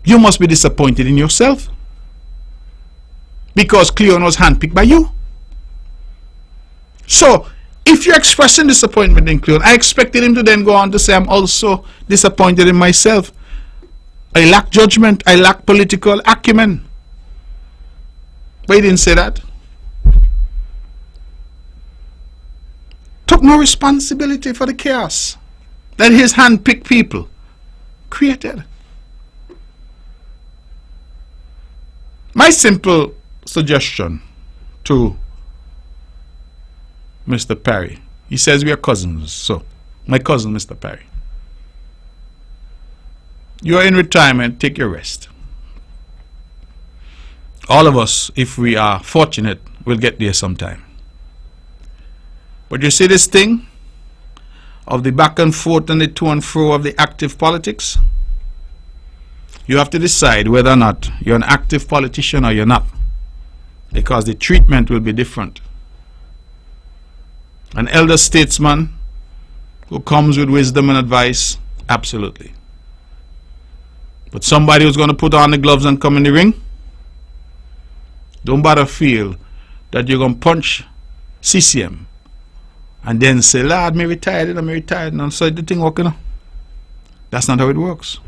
You must be disappointed in yourself. Because Cleon was handpicked by you. So, if you're expressing disappointment in Cleon, I expected him to then go on to say, I'm also disappointed in myself. I lack judgment. I lack political acumen. But he didn't say that. Took no responsibility for the chaos that his hand-picked people created. My simple suggestion to Mr. Parry, he says we are cousins, so my cousin Mr. Parry, you are in retirement, take your rest. All of us, if we are fortunate, will get there sometime. But you see this thing of the back and forth and the to and fro of the active politics? You have to decide whether or not you're an active politician or you're not, because the treatment will be different. An elder statesman who comes with wisdom and advice, absolutely. But somebody who's going to put on the gloves and come in the ring, don't bother feel that you're going to punch CCM and then say, Lord, me retired, and I'm retired, and so the thing working. That's not how it works.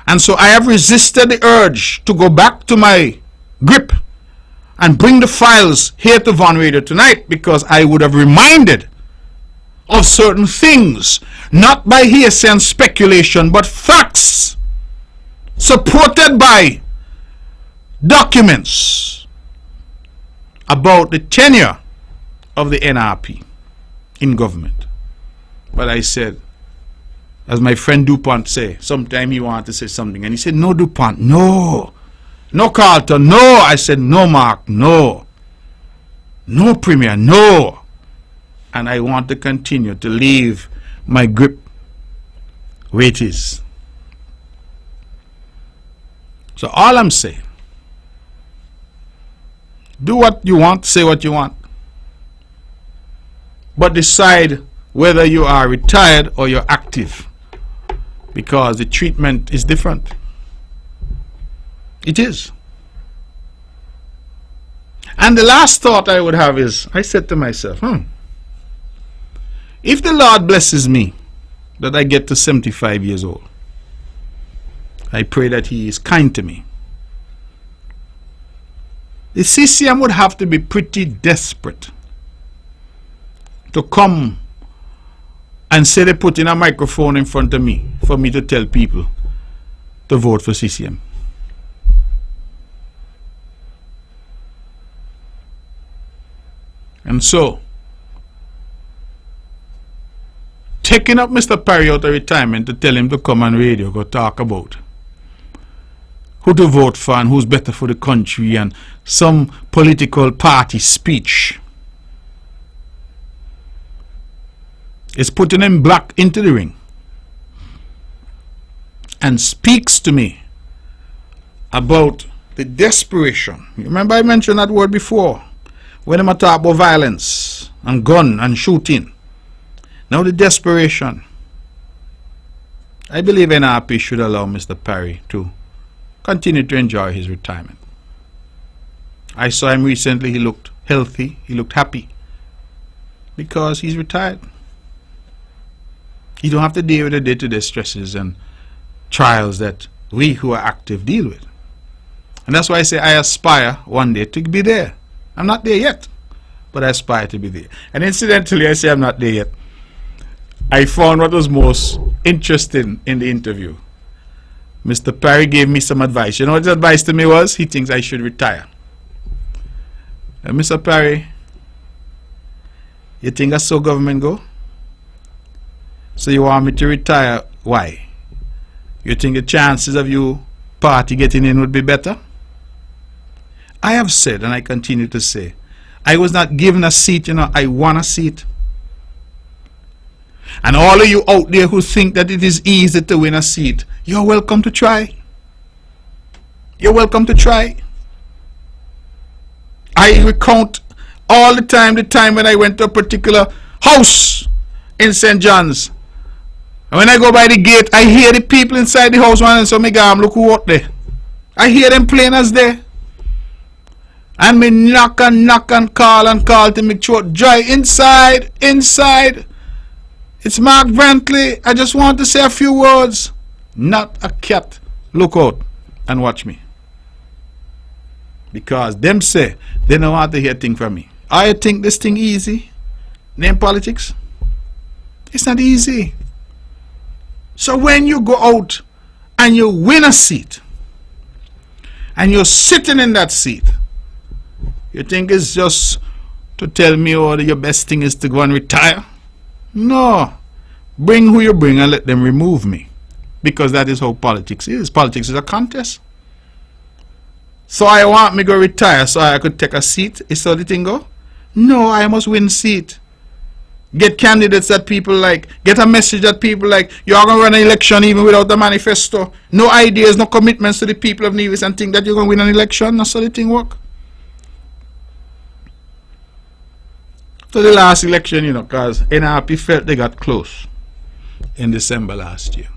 And so I have resisted the urge to go back to my grip and bring the files here to Von Radio tonight, because I would have reminded of certain things, not by hearsay and speculation, but facts supported by documents about the tenure of the NRP in government. But I said, as my friend DuPont say, sometime he wanted to say something, and he said, no, DuPont, no. No, Carlton, no. I said, no, Mark, no. No, Premier, no. And I want to continue to leave my grip where it is. So all I'm saying, do what you want, say what you want, but decide whether you are retired or you're active, because the treatment is different. It is. And the last thought I would have is, I said to myself, if the Lord blesses me, that I get to 75 years old, I pray that He is kind to me. The CCM would have to be pretty desperate to come and say they put in a microphone in front of me for me to tell people to vote for CCM. And so, taking up Mr. Perry out of retirement to tell him to come on radio, go talk about who to vote for and who's better for the country and some political party speech, is putting him black into the ring and speaks to me about the desperation. You remember I mentioned that word before when I talk about violence and gun and shooting. Now the desperation. I believe NRP should allow Mr. Perry to continue to enjoy his retirement. I saw him recently. He looked healthy. He looked happy because he's retired. You don't have to deal with the day-to-day stresses and trials that we who are active deal with. And that's why I say I aspire one day to be there. I'm not there yet, but I aspire to be there. And incidentally, I say I'm not there yet. I found what was most interesting in the interview. Mr. Perry gave me some advice. You know what his advice to me was? He thinks I should retire. And Mr. Perry, you think that's so government go? So you want me to retire? Why? You think the chances of you party getting in would be better? I have said, and I continue to say, I was not given a seat, I want a seat. And all of you out there who think that it is easy to win a seat, you're welcome to try. You're welcome to try. I recount all the time when I went to a particular house in St. John's. And when I go by the gate, I hear the people inside the house wanting so me go look who out there. I hear them plain as day. And me knock and call to make sure dry inside. It's Mark Brantley. I just want to say a few words. Not a cat. Look out and watch me. Because them say they don't want to hear thing from me. I think this thing easy. Name politics. It's not easy. So when you go out and you win a seat and you're sitting in that seat, you think it's just to tell me your best thing is to go and retire? No. Bring who you bring and let them remove me. Because that is how politics is. Politics is a contest. So I want me to go retire so I could take a seat. Is how the thing go? No, I must win seat. Get candidates that people like. Get a message that people like. You're going to run an election even without the manifesto. No ideas, no commitments to the people of Nevis and think that you're going to win an election. That's how the thing work. So the last election, because NRP felt they got close in December last year.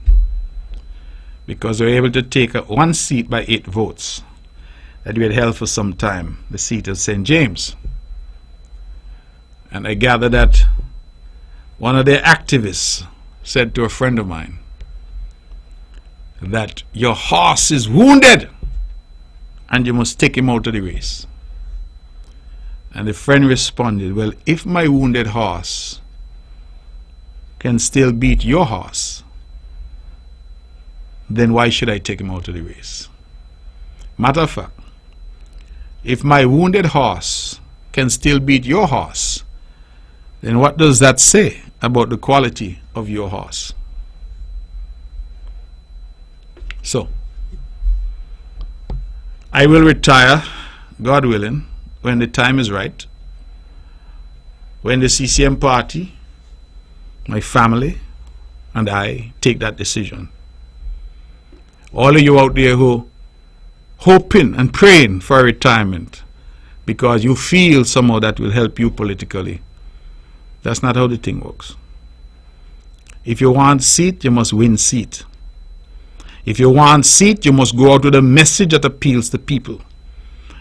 Because they were able to take one seat by 8 votes that we had held for some time, the seat of St. James. And I gather that one of their activists said to a friend of mine that your horse is wounded and you must take him out of the race. And the friend responded, well, if my wounded horse can still beat your horse, then why should I take him out of the race? Matter of fact, if my wounded horse can still beat your horse, then what does that say about the quality of your horse? So, I will retire, God willing, when the time is right, when the CCM party, my family, and I take that decision. All of you out there who hoping and praying for a retirement because you feel somehow that will help you politically, that's not how the thing works. If you want seat, you must win seat. If you want seat, you must go out with a message that appeals to people.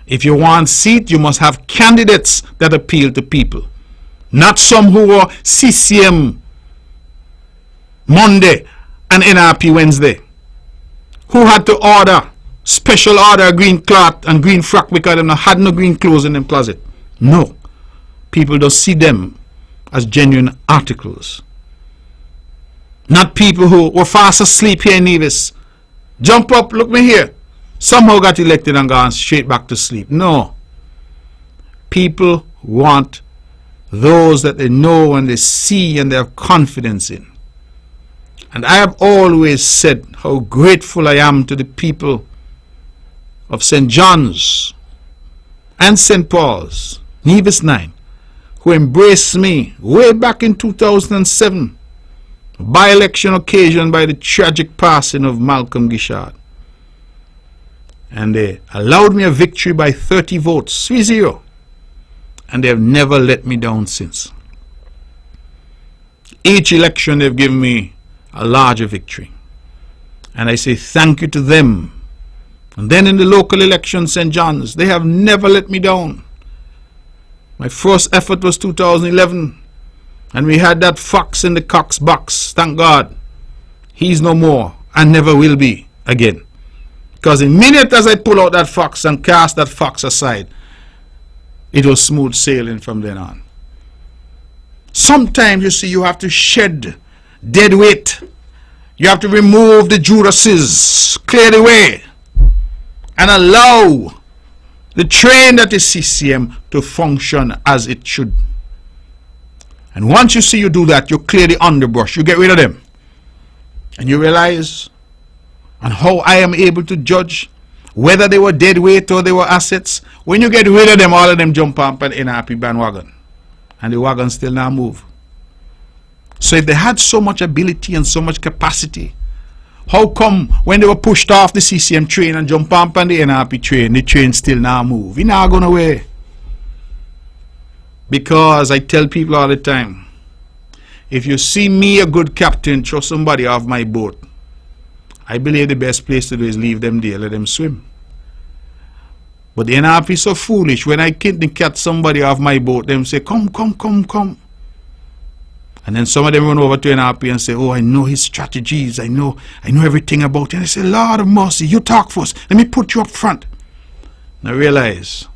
If you want seat, you must have candidates that appeal to people. Not some who were CCM Monday and NRP Wednesday, who had to order, special order green cloth and green frock because they had no green clothes in them closet. No. People don't see them as genuine articles. Not people who were fast asleep here in Nevis. Jump up, look me here. Somehow got elected and gone straight back to sleep. No. People want those that they know and they see and they have confidence in. And I have always said how grateful I am to the people of St. John's and St. Paul's, Nevis 9, who embraced me way back in 2007, by-election occasion by the tragic passing of Malcolm Gishard. And they allowed me a victory by 30 votes, 3-0. And they have never let me down since. Each election they've given me a larger victory. And I say thank you to them. And then in the local election, St. John's, they have never let me down. My first effort was 2011. And we had that fox in the cock's box. Thank God. He's no more and never will be again. Because in minute as I pull out that fox and cast that fox aside, it was smooth sailing from then on. Sometimes you see you have to shed dead weight. You have to remove the Judases, clear the way, and allow the train that is CCM to function as it should. And once you see you do that, you clear the underbrush, you get rid of them. And you realize, and how I am able to judge whether they were dead weight or they were assets. When you get rid of them, all of them jump up an NRP bandwagon. And the wagon still now move. So if they had so much ability and so much capacity, how come when they were pushed off the CCM train and jump up on the NRP train, the train still now move? It now gone away. Because I tell people all the time, if you see me a good captain, throw somebody off my boat, I believe the best place to do is leave them there, let them swim. But the NRP is so foolish. When I catch somebody off my boat, them say, come, come, come, come. And then some of them run over to NRP and say, oh, I know his strategies. I know everything about it. And I say, Lord of mercy, you talk first. Let me put you up front. And I realize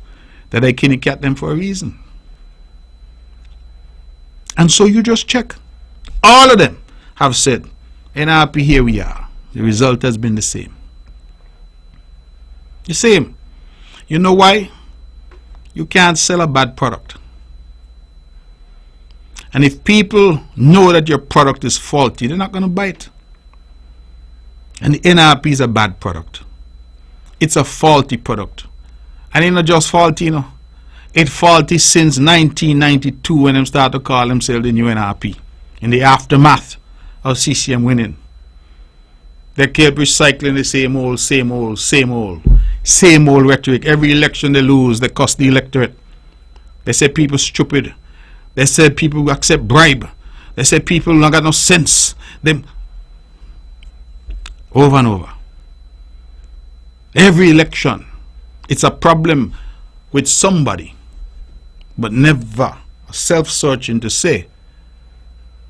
that I can't catch them for a reason. And so you just check. All of them have said, NRP, here we are. The result has been the same. The same. You know why? You can't sell a bad product. And if people know that your product is faulty, they're not going to buy it. And the NRP is a bad product. It's a faulty product. And it's not just faulty, you know. It's faulty since 1992 when they started to call themselves the new NRP. In the aftermath of CCM winning. They kept recycling the same old, same old, same old, same old rhetoric. Every election they lose, they cost the electorate. They say people stupid. They say people accept bribe. They say people don't got no sense. Them over and over. Every election, it's a problem with somebody, but never self-searching to say,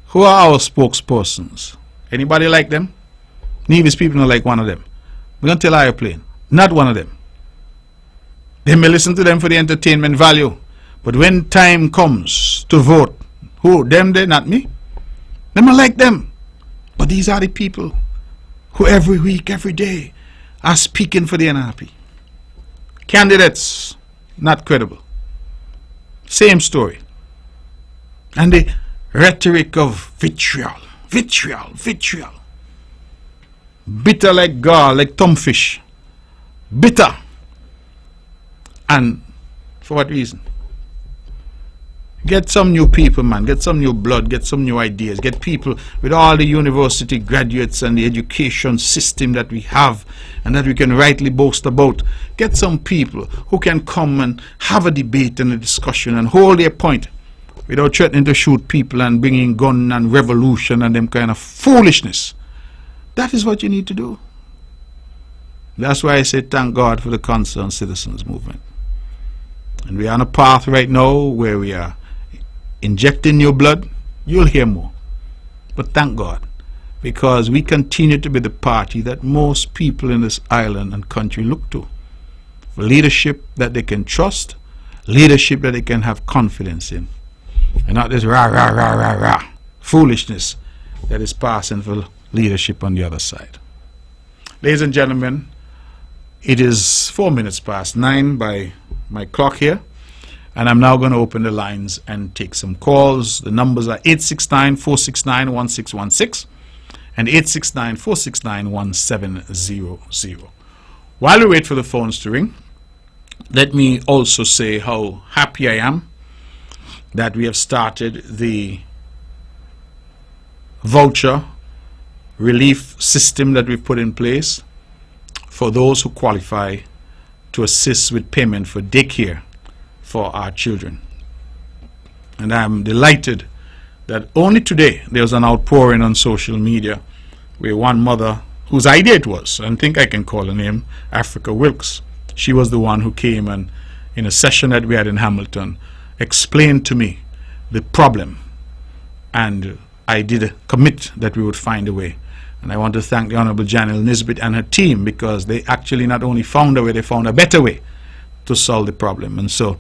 who are our spokespersons? Anybody like them? Nevis people not like one of them. We're going to tell Airplane, not one of them. They may listen to them for the entertainment value, but when time comes to vote, who? Them, they, not me. Them are like them. But these are the people who every week, every day are speaking for the NRP. Candidates, not credible. Same story. And the rhetoric of vitriol, vitriol, vitriol. Bitter like gall, like tomfish. Bitter. And for what reason? Get some new people, man. Get some new blood. Get some new ideas. Get people with all the university graduates and the education system that we have and that we can rightly boast about. Get some people who can come and have a debate and a discussion and hold their point without threatening to shoot people and bringing gun and revolution and them kind of foolishness. That is what you need to do. That's why I say thank God for the Concerned Citizens movement. And we are on a path right now where we are injecting your blood. You'll hear more. But thank God, because we continue to be the party that most people in this island and country look to. For leadership that they can trust, leadership that they can have confidence in. And not this rah, rah, rah, rah, rah foolishness that is passing for leadership on the other side. Ladies and gentlemen, it is 4 minutes past 9 by my clock here, and I'm now going to open the lines and take some calls. The numbers are 869-469-1616 and 869-469-1700. While we wait for the phones to ring, let me also say how happy I am that we have started the voucher relief system that we've put in place for those who qualify to assist with payment for daycare for our children. And I'm delighted that only today there was an outpouring on social media where one mother, whose idea it was, I think I can call her name, Africa Wilkes, she was the one who came and in a session that we had in Hamilton explained to me the problem, and I did commit that we would find a way. And I want to thank the Honorable Janelle Nisbet and her team, because they actually not only found a way, they found a better way to solve the problem. And so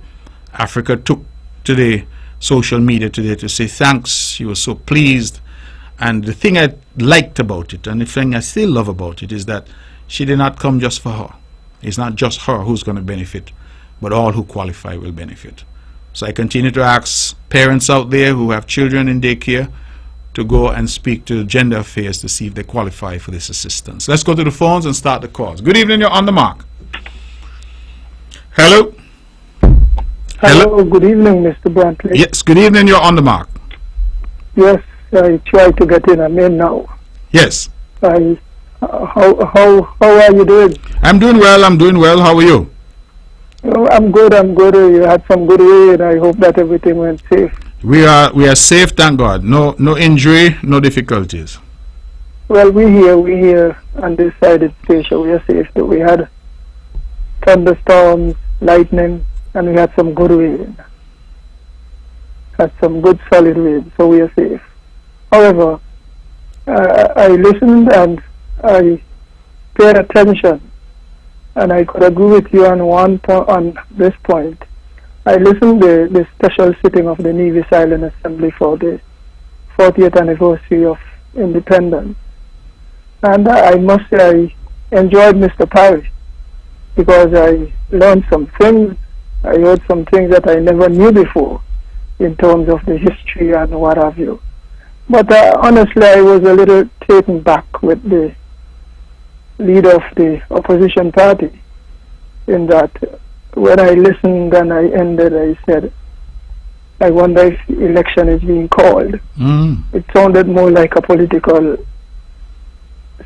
Africa took to the social media today to say thanks. She was so pleased. And the thing I liked about it, and the thing I still love about it, is that she did not come just for her. It's not just her who's going to benefit, but all who qualify will benefit. So I continue to ask parents out there who have children in daycare to go and speak to Gender Affairs to see if they qualify for this assistance. Let's go to the phones and start the calls. Good evening, you're on the mark. Hello? Hello, good evening, Mr. Brantley. Yes, good evening, you're on the mark. Yes, I tried to get in. I'm in now. Yes. How are you doing? I'm doing well, How are you? Oh, I'm good. You had some good rain. I hope that everything went safe. We are safe, thank God. No injury, no difficulties. Well, we here on this side of the station, we are safe. We had thunderstorms, lightning, and we had some good rain. Had some good solid rain, so we are safe. However, I listened and I paid attention, and I could agree with you on this point. I listened to the special sitting of the Nevis Island Assembly for the 40th anniversary of independence, and I must say I enjoyed Mr. Parry, because I learned some things. I heard some things that I never knew before in terms of the history and what have you. But honestly, I was a little taken back with the leader of the opposition party, in that when I listened and I ended, I said, I wonder if election is being called. It sounded more like a political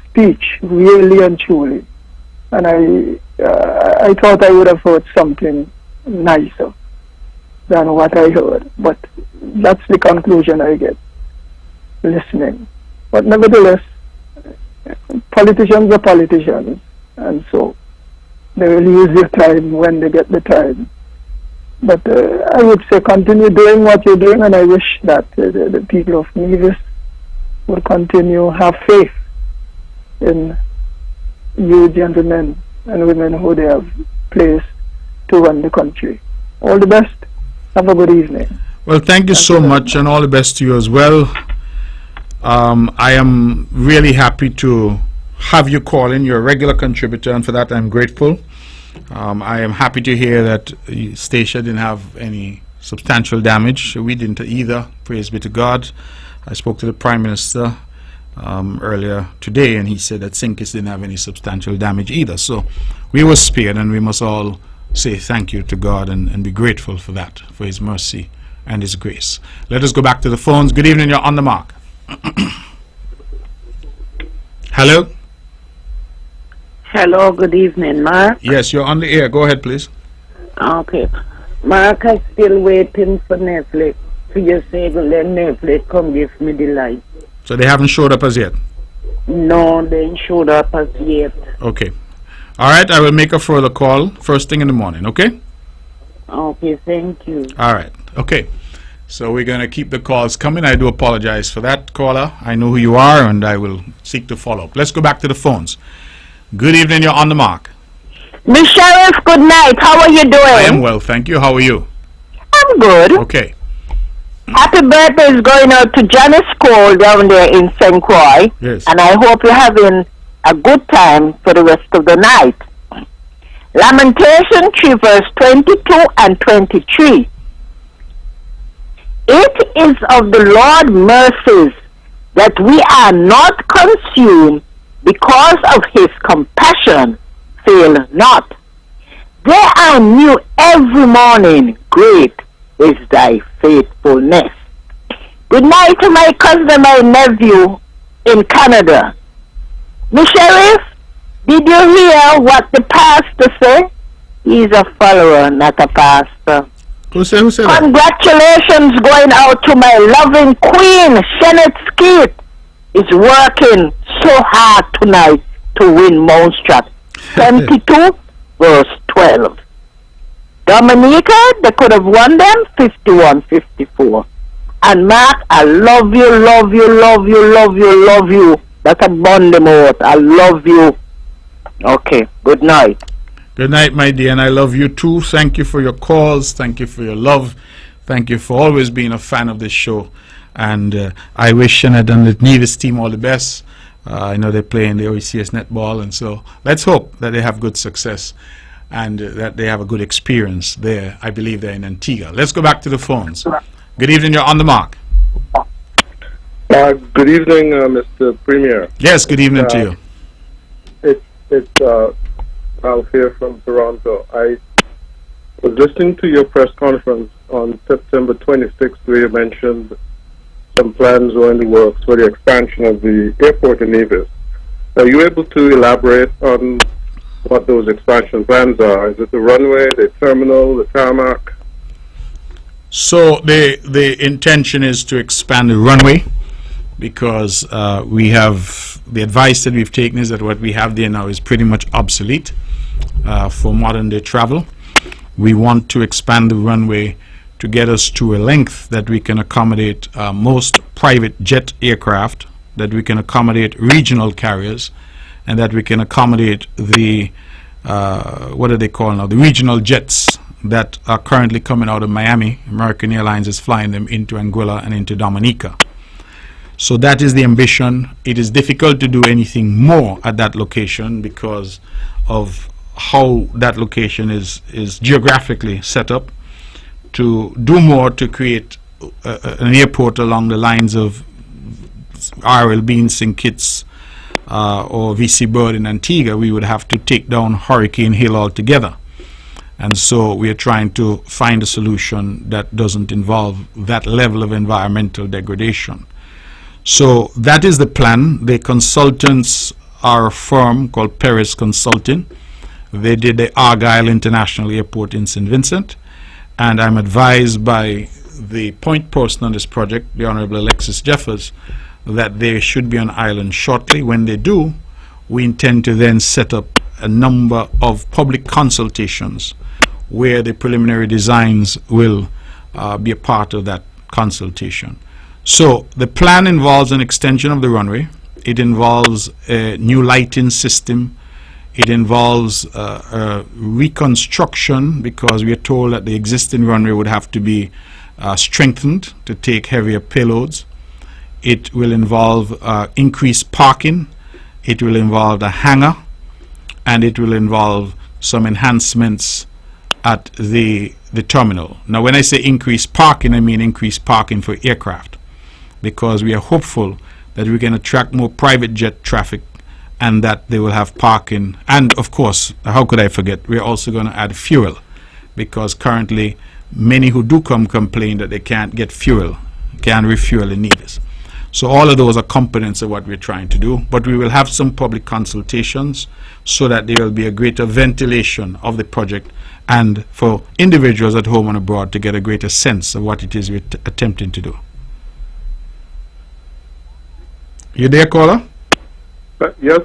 speech, really and truly. And I thought I would have heard something nicer than what I heard. But that's the conclusion I get listening. But nevertheless, politicians are politicians, and so they will use their time when they get the time. But I would say continue doing what you're doing, and I wish that the people of Nevis would continue have faith in you gentlemen and women who they have placed to run the country. All the best. Have a good evening. Well, thank you so much, and all the best to you as well. I am really happy to have you call in. You're a regular contributor, and for that I'm grateful. I am happy to hear that Stacia didn't have any substantial damage. We didn't either. Praise be to God. I spoke to the Prime Minister earlier today, and he said that Sinkis didn't have any substantial damage either. So we were spared, and we must all say thank you to God and be grateful for that, for His mercy and His grace. Let us go back to the phones. Good evening, you're on the mark. Hello? Hello, good evening, Mark. Yes, you're on the air. Go ahead, please. Okay. Mark, I'm still waiting for Netflix. For you say, let Netflix come give me the light. So they haven't showed up as yet? No, they ain't showed up as yet. Okay. All right, I will make a further call first thing in the morning, okay? Okay, thank you. All right. Okay. So we're going to keep the calls coming. I do apologize for that, caller. I know who you are, and I will seek to follow up. Let's go back to the phones. Good evening. You're on the mark. Miss Sheriff, good night. How are you doing? I am well, thank you. How are you? I'm good. Okay. Happy birthday is going out to Janice Cole down there in St. Croix. Yes. And I hope you're having a good time for the rest of the night. Lamentation 3 verse 22 and 23. It is of the Lord's mercies that we are not consumed, because of his compassion fail not. They are new every morning. Great is thy faithfulness. Good night to my cousin and my nephew in Canada. Miss Sheriff, did you hear what the pastor said? He's a follower, not a pastor. Who said that? Congratulations going out to my loving queen, Shannon Skeet. Is working so hard tonight to win Mountstrap. 72 verse 12. Dominica, they could have won them 51-54. And Mark, I love you, love you, love you, love you, love you. That's a bond out. I love you. Okay, good night. Good night, my dear, and I love you too. Thank you for your calls. Thank you for your love. Thank you for always being a fan of this show. And I wish Shannon and the Nevis team all the best. I know they play in the OECS netball, and so let's hope that they have good success and that they have a good experience there. I believe they're in Antigua. Let's go back to the phones. Good evening, you're on the mark. Good evening, Mr. Premier. Yes, good evening to you. It's Ralph here from Toronto. I was listening to your press conference on September 26th, where you mentioned some plans were in the works for the expansion of the airport in Nevis. Are you able to elaborate on what those expansion plans are? Is it the runway, the terminal, the tarmac? So the intention is to expand the runway, because we have the advice that we've taken is that what we have there now is pretty much obsolete for modern day travel. We want to expand the runway to get us to a length that we can accommodate most private jet aircraft, that we can accommodate regional carriers, and that we can accommodate the what do they call now, the regional jets that are currently coming out of Miami. American Airlines is flying them into Anguilla and into Dominica. So that is the ambition. It is difficult to do anything more at that location because of how that location is geographically set up. To do more to create an airport along the lines of R.L. Bean, St. Kitts or V.C. Bird in Antigua, we would have to take down Hurricane Hill altogether. And so we are trying to find a solution that doesn't involve that level of environmental degradation. So that is the plan. The consultants are a firm called Perez Consulting. They did the Argyle International Airport in St. Vincent. And I'm advised by the point person on this project, the Honorable Alexis Jeffers, that they should be on island shortly. When they do, we intend to then set up a number of public consultations where the preliminary designs will be a part of that consultation. So the plan involves an extension of the runway. It involves a new lighting system. It involves a reconstruction, because we are told that the existing runway would have to be strengthened to take heavier payloads. It will involve increased parking. It will involve a hangar, and it will involve some enhancements at the terminal. Now, when I say increased parking, I mean increased parking for aircraft, because we are hopeful that we can attract more private jet traffic and that they will have parking. And of course, how could I forget, we're also going to add fuel, because currently many who do come complain that they can't get fuel, can't refuel in Nevis. So all of those are components of what we're trying to do, but we will have some public consultations so that there will be a greater ventilation of the project, and for individuals at home and abroad to get a greater sense of what it is we're attempting to do. You there, caller? Yes.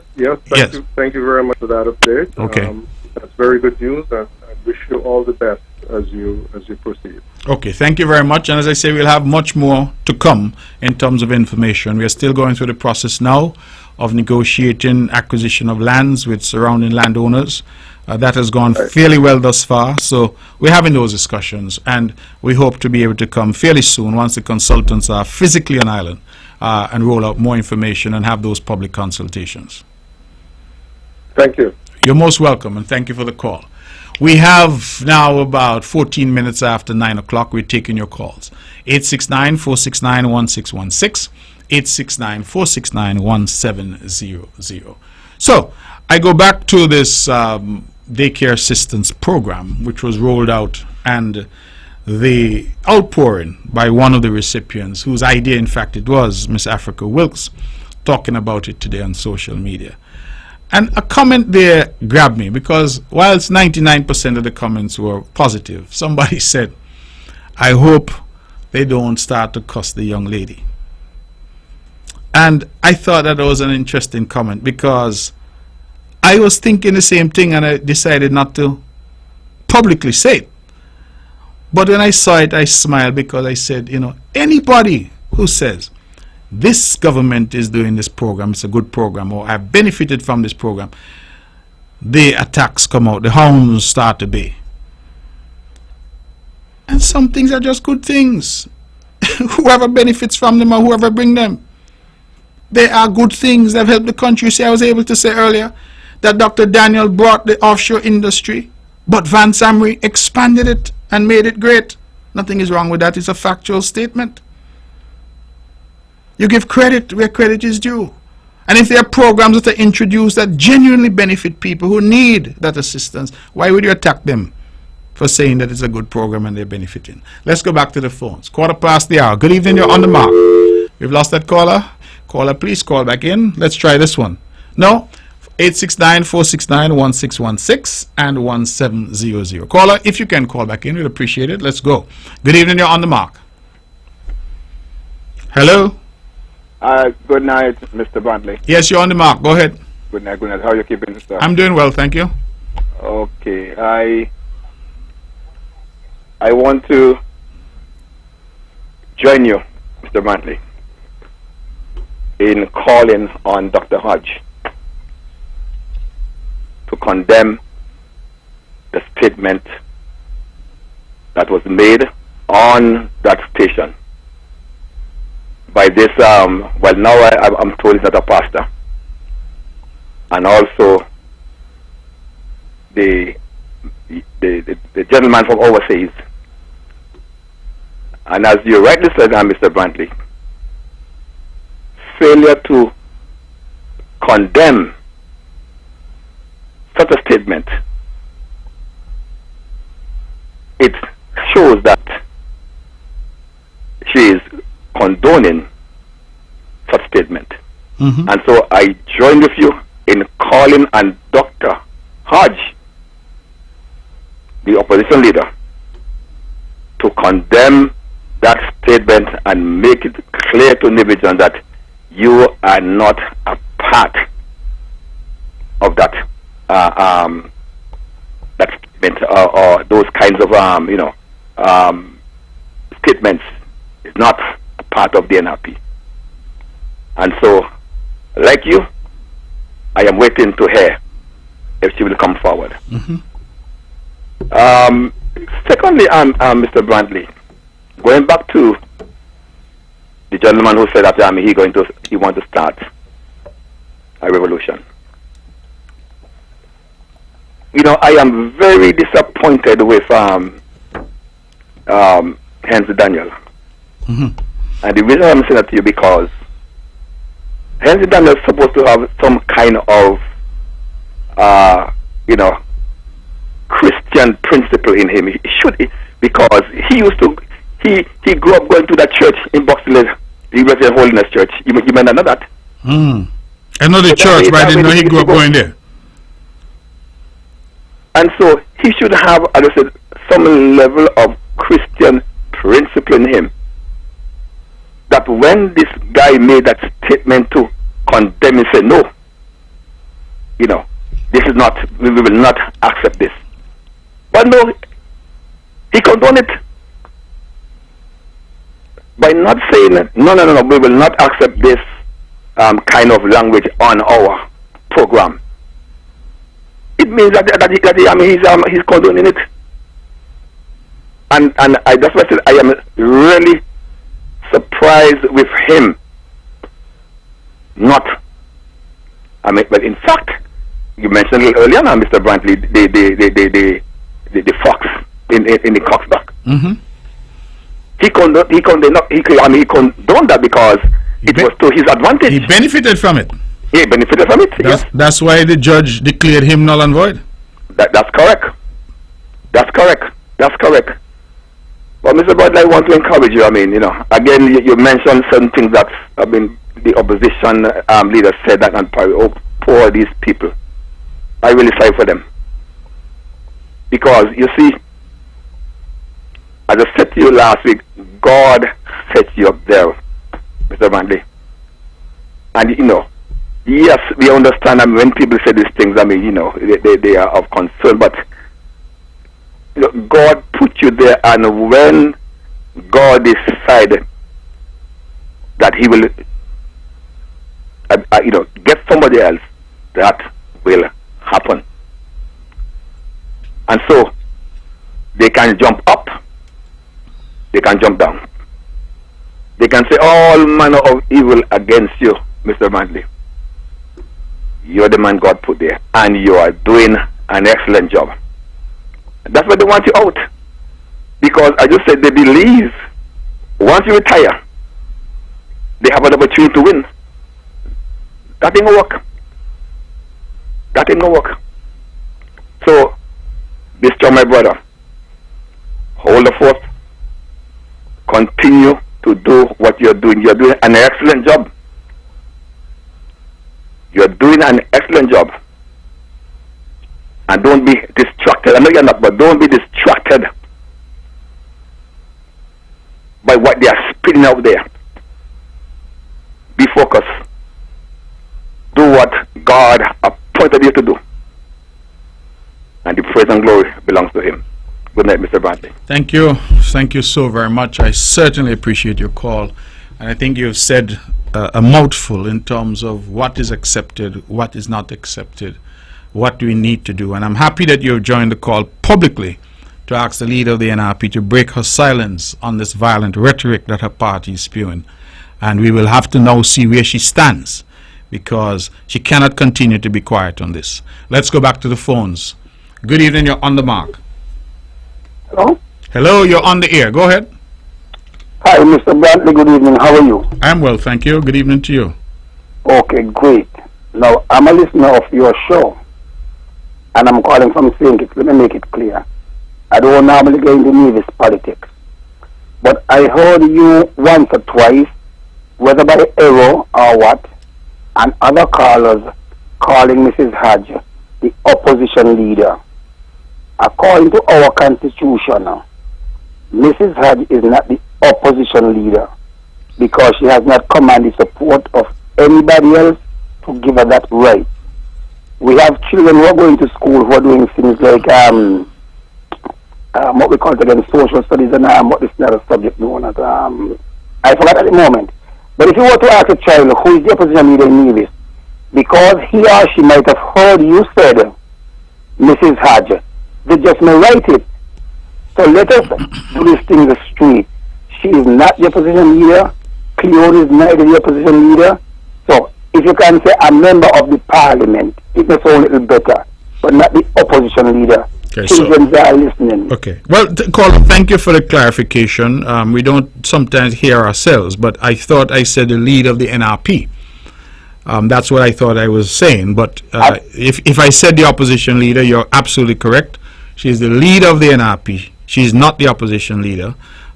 Thank you very much for that update. Okay. That's very good news, and wish you all the best as you proceed. Okay, thank you very much. And as I say, we'll have much more to come in terms of information. We are still going through the process now of negotiating acquisition of lands with surrounding landowners. That has gone fairly well thus far. So we're having those discussions, and we hope to be able to come fairly soon once the consultants are physically on island and roll out more information and have those public consultations. Thank you. You're most welcome, and thank you for the call. We have now about 14 minutes after 9 o'clock. We're taking your calls. 869-469-1616, 869-469-1700. So I go back to this daycare assistance program, which was rolled out, and the outpouring by one of the recipients, whose idea, in fact, it was, Miss Africa Wilkes, talking about it today on social media. And a comment there grabbed me, because whilst 99% of the comments were positive, somebody said, I hope they don't start to cuss the young lady. And I thought that was an interesting comment, because I was thinking the same thing, and I decided not to publicly say it. But when I saw it, I smiled, because I said, you know, anybody who says this government is doing this program, it's a good program, or I've benefited from this program, the attacks come out, the hounds start to bay. And some things are just good things. Whoever benefits from them or whoever bring them, they are good things that have helped the country. See, I was able to say earlier that Dr. Daniel brought the offshore industry, but Van Samry expanded it and made it great. Nothing is wrong with that. It's a factual statement. You give credit where credit is due. And if there are programs that are introduced that genuinely benefit people who need that assistance, why would you attack them for saying that it's a good program and they're benefiting? Let's go back to the phones. 1:15. Good evening, you're on the mark. We've lost that caller. Caller, please call back in. Let's try this one. No? 869-469-1616 and 1700. Caller, if you can call back in, we'd appreciate it. Let's go. Good evening, you're on the mark. Hello? Good night, Mr. Brantley. Yes, you're on the mark. Go ahead. Good night, good night. How are you keeping, sir? I'm doing well, thank you. Okay. I want to join you, Mr. Brantley, in calling on Dr. Hodge to condemn the statement that was made on that station by this, well, now I'm told he's not a pastor, and also the gentleman from overseas. And as you rightly said, Mr. Brantley, failure to condemn such a statement, it shows that she is condoning such statement. Mm-hmm. And so I join with you in calling on Dr. Hodge, the opposition leader, to condemn that statement and make it clear to Nibijan that you are not a part of that that statement or those kinds of statements. Is not a part of the NRP. And so, like you, I am waiting to hear if she will come forward. Mm-hmm. Secondly, Mr. Brantley, going back to the gentleman who said that he want to start a revolution. You know, I am very disappointed with Henry Daniel. Mm-hmm. And the reason I'm saying that to you, because Henry Daniel is supposed to have some kind of Christian principle in him. He should, because he grew up going to that church in Boxley, the Reverend Holiness Church. You may not know that. I know the church, but I didn't know he grew up going there. And so he should have, as I said, some level of Christian principle in him. That when this guy made that statement to condemn, he said, no, this is not, we will not accept this. But no, he condoned it by not saying, no, we will not accept this kind of language on our program. It means that he's condoning it. And I just said I am really surprised with him. Not, but in fact, you mentioned a little earlier now, Mr. Brantley, the fox in the cocksback. Mm-hmm. He condoned that because it was to his advantage. He benefited from it. He benefited from it. Yes. That's why the judge declared him null and void. That's correct. That's correct. But Mr. Brantley, I want to encourage you. Again, you mentioned certain things that the opposition leader said that, and poor these people. I really sorry for them. Because, you see, as I said to you last week, God set you up there, Mr. Brantley. And, yes, we understand when people say these things, they are of concern, but God put you there, and when God decided that he will get somebody else, that will happen. And so they can jump up, they can jump down, they can say all manner of evil against you, Mr. Brantley. You're the man God put there, and you are doing an excellent job. That's why they want you out, because I just said they believe once you retire, they have an opportunity to win. That ain't gonna work. So, be strong, my brother. Hold the fort. Continue to do what you're doing. You're doing an excellent job. You're doing an excellent job. And don't be distracted. I know you're not, but don't be distracted by what they are spitting out there. Be focused. Do what God appointed you to do. And the praise and glory belongs to him. Good night, Mr. Brantley. Thank you. Thank you so very much. I certainly appreciate your call. And I think you've said a mouthful in terms of what is accepted, what is not accepted, what do we need to do. And I'm happy that you've joined the call publicly to ask the leader of the NRP to break her silence on this violent rhetoric that her party is spewing. And we will have to now see where she stands, because she cannot continue to be quiet on this. Let's go back to the phones. Good evening, you're on the mark. Hello? Hello, you're on the air. Go ahead. Hi, Mr. Brantley. Good evening. How are you? I'm well, thank you. Good evening to you. Okay, great. Now, I'm a listener of your show, and I'm calling from St. Kitts. Let me make it clear. I don't normally get into Nevis politics, but I heard you once or twice, whether by error or what, and other callers calling Mrs. Hodge the opposition leader. According to our constitution, Mrs. Hodge is not the opposition leader because she has not commanded support of anybody else to give her that right. We have children who are going to school who are doing things like what we call it again, social studies, and what is another subject known as I forgot at the moment. But if you were to ask a child who is the opposition leader in Nevis, because he or she might have heard you said Mrs. Hodge, they just may write it. So let us do this thing straight. She is not the opposition leader. Cleone is neither the opposition leader. So if you can say a member of the parliament, it may sound a little better, but not the opposition leader. Okay, children are listening. Okay. Well, caller, thank you for the clarification. We don't sometimes hear ourselves, but I thought I said the lead of the NRP. That's what I thought I was saying. But if I said the opposition leader, you're absolutely correct. She's the leader of the NRP. She's not the opposition leader.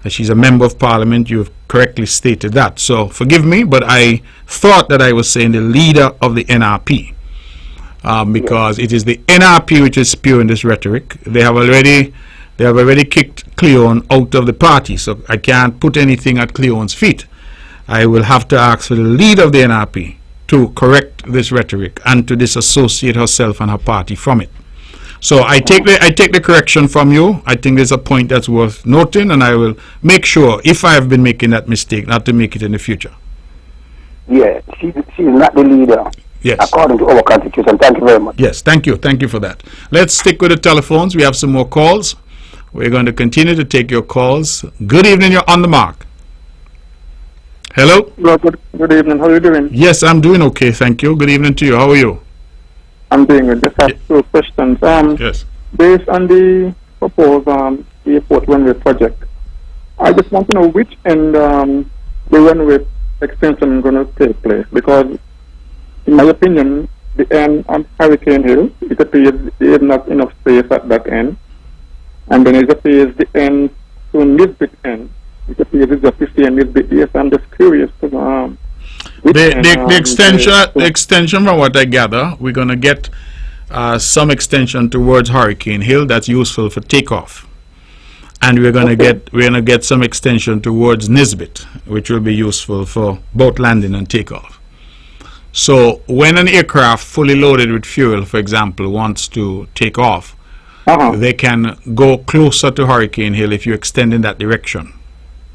She's a member of parliament. You've correctly stated that. So forgive me, but I thought that I was saying the leader of the NRP. Because it is the NRP which is spewing this rhetoric. They have already kicked Cleone out of the party, so I can't put anything at Cleone's feet. I will have to ask for the leader of the NRP to correct this rhetoric and to disassociate herself and her party from it. So I take the correction from you. I think there's a point that's worth noting, and I will make sure, if I have been making that mistake, not to make it in the future. Yeah, she's not the leader. Yes. According to our constitution. Thank you very much. Yes, thank you. Thank you for that. Let's stick with the telephones. We have some more calls. We're going to continue to take your calls. Good evening. You're on the mark. Hello? Hello, good evening. How are you doing? Yes, I'm doing okay. Thank you. Good evening to you. How are you? I'm doing good. Just have two questions. Yes. Based on the proposed airport runway project, I just want to know which end the runway extension is going to take place, because in my opinion, the end on Hurricane Hill, it appears there is not enough space at that end, and then it appears the end to Nisbet end, it appears it's just 50 and Nisbet. Yes, I'm just curious to the extension, from what I gather, we're going to get some extension towards Hurricane Hill that's useful for takeoff, and we're going to get some extension towards Nisbet, which will be useful for both landing and takeoff. So when an aircraft fully loaded with fuel, for example, wants to take off, they can go closer to Hurricane Hill if you extend in that direction.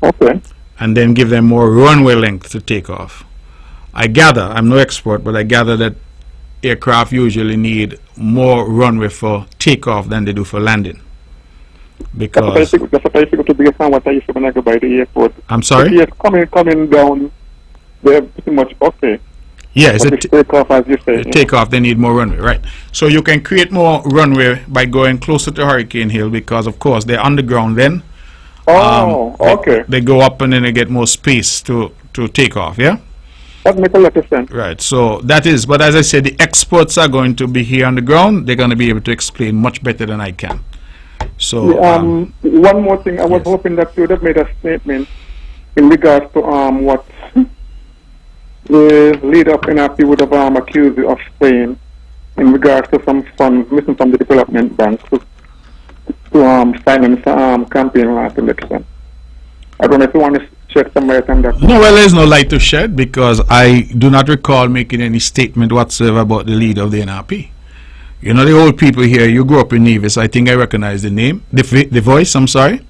Okay. And then give them more runway length to take off. I gather, I'm no expert, but I gather that aircraft usually need more runway for takeoff than they do for landing. Because that's what I figured to be what I used to when I go by the airport. I'm sorry? Yes, coming down, they're pretty much okay. Yeah, it's takeoff, as you say. Takeoff, they need more runway, right? So you can create more runway by going closer to Hurricane Hill, because of course they're underground then. Okay. They go up and then they get more space to take off, yeah? That makes a lot of sense. Right, so that is, but as I said, the experts are going to be here on the ground. They're going to be able to explain much better than I can. So one more thing, I was hoping that you would have made a statement in regards to what the leader of NRP would have accused you of saying in regards to some funds missing from the development bank to finance campaign last election. I don't know if you want to shed some light on that. No, well, there's no light to shed, because I do not recall making any statement whatsoever about the leader of the NRP. You know, the old people here, you grew up in Nevis. I think I recognize the name, the voice, I'm sorry.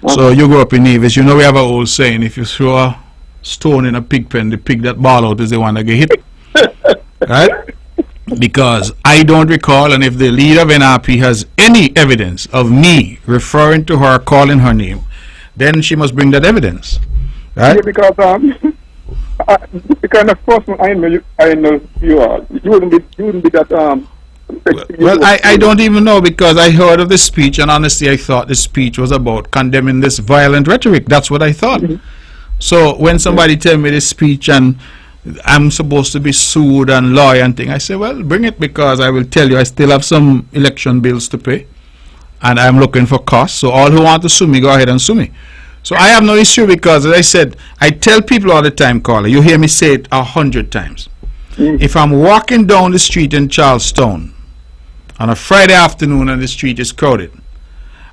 So you grew up in Nevis. You know, we have an old saying, if you throw a stone in a pig pen, the pig that ball out is the one that get hit. Right? Because I don't recall, and if the leader of NRP has any evidence of me referring to her, calling her name, then she must bring that evidence. Right? Yeah, because the kind of person I know you are. You wouldn't be that Well, I don't even know, because I heard of the speech, and honestly I thought the speech was about condemning this violent rhetoric. That's what I thought. So when somebody tell me this speech and I'm supposed to be sued and lawyer and thing, I say, well, bring it, because I will tell you I still have some election bills to pay and I'm looking for costs. So all who want to sue me, go ahead and sue me. So I have no issue, because as I said, I tell people all the time, caller, you hear me say it 100 times. If I'm walking down the street in Charlestown on a Friday afternoon and the street is crowded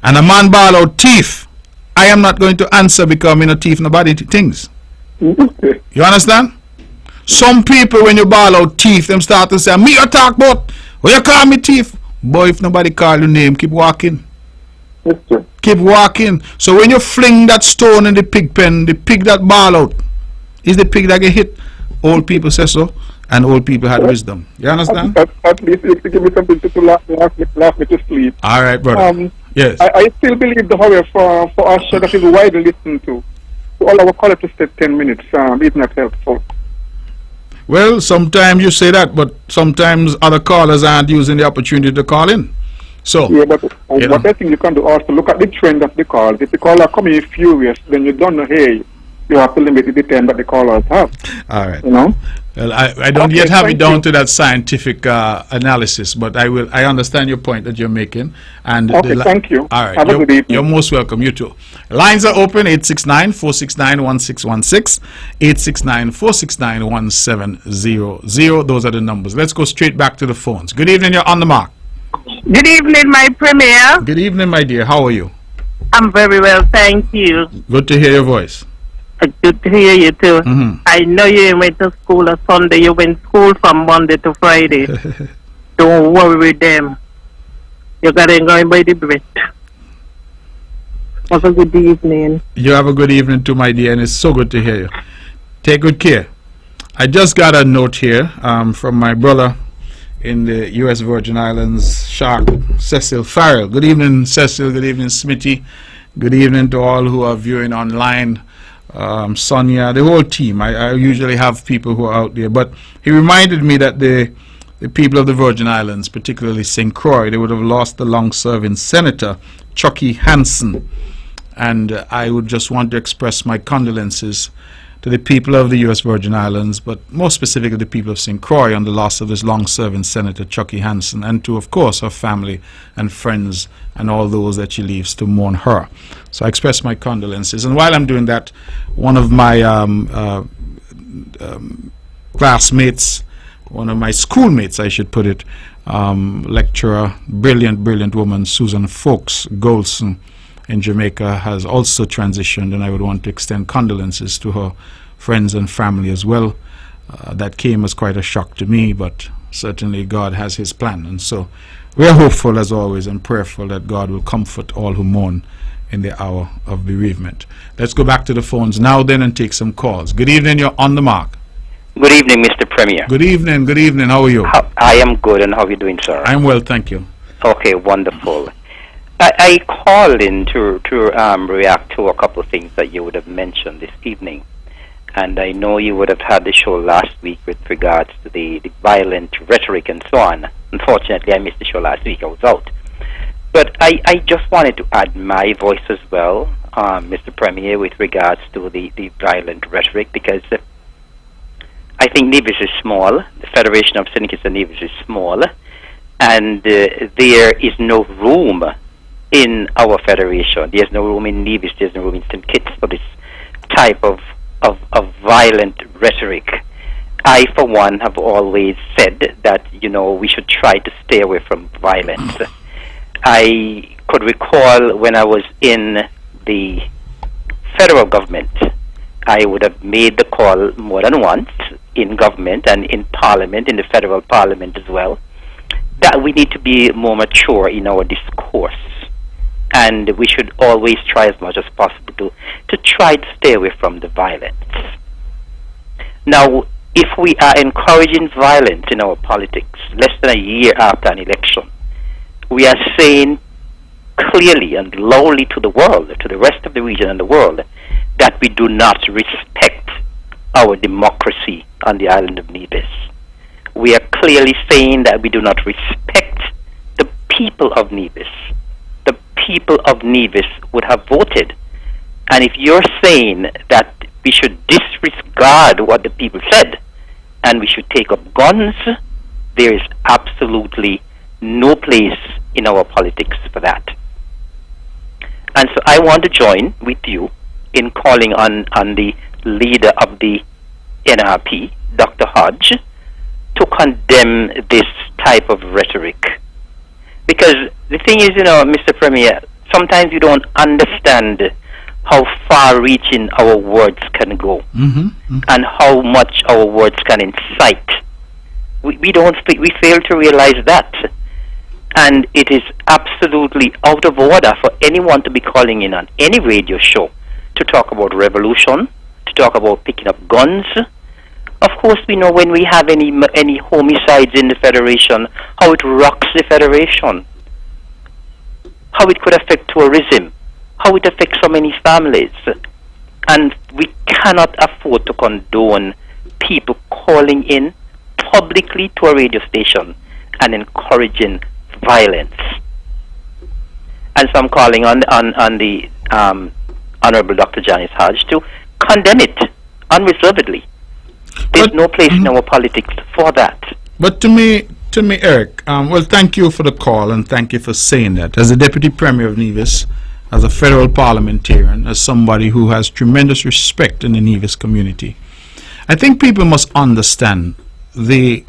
and a man bawl out thief, I am not going to answer, because I'm in a thief nobody things. You understand? Some people, when you bawl out thief, them start to say, me you talk about, well, you call me thief. Boy, if nobody call your name, keep walking. Keep walking. So when you fling that stone in the pig pen, the pig that bawl out is the pig that get hit. Old people say so, and old people had wisdom. You understand? At least you give me something to laugh me to sleep. All right, brother. Yes. I still believe the horror for our show that is widely listened to. All our callers to stay 10 minutes is not helpful. Well, sometimes you say that, but sometimes other callers aren't using the opportunity to call in. So yeah, but what I think you can do also, look at the trend of the calls. If the caller coming in furious, then you don't know, hey, you have to limit the time that the callers have. All right. You know? Well, I don't yet have it down to that scientific analysis, but I understand your point that you're making. And thank you. All right. Have a good evening. You're most welcome. You too. Lines are open, 869-469-1616, 869-469-1700. Those are the numbers. Let's go straight back to the phones. Good evening. You're on the mark. Good evening, my Premier. Good evening, my dear. How are you? I'm very well, thank you. Good to hear your voice. Good to hear you too. I know you went to school on Sunday. You went to school from Monday to Friday. Don't worry with them. You got it going by the breath. Have a good evening. You have a good evening too, my dear, and it's so good to hear you. Take good care. I just got a note here from my brother in the U.S. Virgin Islands, Shark, Cecil Farrell. Good evening, Cecil. Good evening, Smitty. Good evening to all who are viewing online. Sonia, the whole team. I usually have people who are out there, but he reminded me that the people of the Virgin Islands, particularly St. Croix, they would have lost the long-serving Senator, Chucky Hansen. And I would just want to express my condolences to the people of the U.S. Virgin Islands, but more specifically the people of St. Croix on the loss of this long-serving Senator Chucky Hansen, and to, of course, her family and friends and all those that she leaves to mourn her. So I express my condolences. And while I'm doing that, one of my classmates, one of my schoolmates, I should put it, lecturer, brilliant woman, Susan Fawkes Golson, in Jamaica, has also transitioned, and I would want to extend condolences to her friends and family as well. That came as quite a shock to me, but certainly God has his plan, and so we are hopeful as always and prayerful that God will comfort all who mourn in the hour of bereavement. Let's go back to the phones now then and take some calls. Good evening, you're on the mark. Good evening, Mr. Premier. Good evening, how are you? I am good, and how are you doing, sir? I'm well, thank you. Okay, wonderful. I called in to react to a couple of things that you would have mentioned this evening. And I know you would have had the show last week with regards to the violent rhetoric and so on. Unfortunately, I missed the show last week. I was out. But I just wanted to add my voice as well, Mr. Premier, with regards to the violent rhetoric, because I think Nevis is small. The Federation of Syndicats and Nevis is small. And there is no room in our federation. There's no room in Nevis, there's no room in St. Kitts for this type of violent rhetoric. I, for one, have always said that, we should try to stay away from violence. I could recall when I was in the federal government, I would have made the call more than once in government and in parliament, in the federal parliament as well, that we need to be more mature in our discourse. And we should always try as much as possible to try to stay away from the violence. Now, if we are encouraging violence in our politics less than a year after an election, we are saying clearly and loudly to the world, to the rest of the region and the world, that we do not respect our democracy on the island of Nevis. We are clearly saying that we do not respect the people of Nevis. The people of Nevis would have voted. And if you're saying that we should disregard what the people said and we should take up guns, there is absolutely no place in our politics for that. And so I want to join with you in calling on the leader of the NRP, Dr. Hodge, to condemn this type of rhetoric. Because the thing is, Mr. Premier, sometimes you don't understand how far-reaching our words can go, and how much our words can incite. We fail to realize that. And it is absolutely out of order for anyone to be calling in on any radio show to talk about revolution, to talk about picking up guns. Of course, we know when we have any homicides in the Federation, how it rocks the Federation, how it could affect tourism, how it affects so many families. And we cannot afford to condone people calling in publicly to a radio station and encouraging violence. And so I'm calling on the Honorable Dr. Janice Hodge to condemn it unreservedly. There's no place in our politics for that. But to me, Eric, well, thank you for the call and thank you for saying that. As the Deputy Premier of Nevis, as a federal parliamentarian, as somebody who has tremendous respect in the Nevis community, I think people must understand the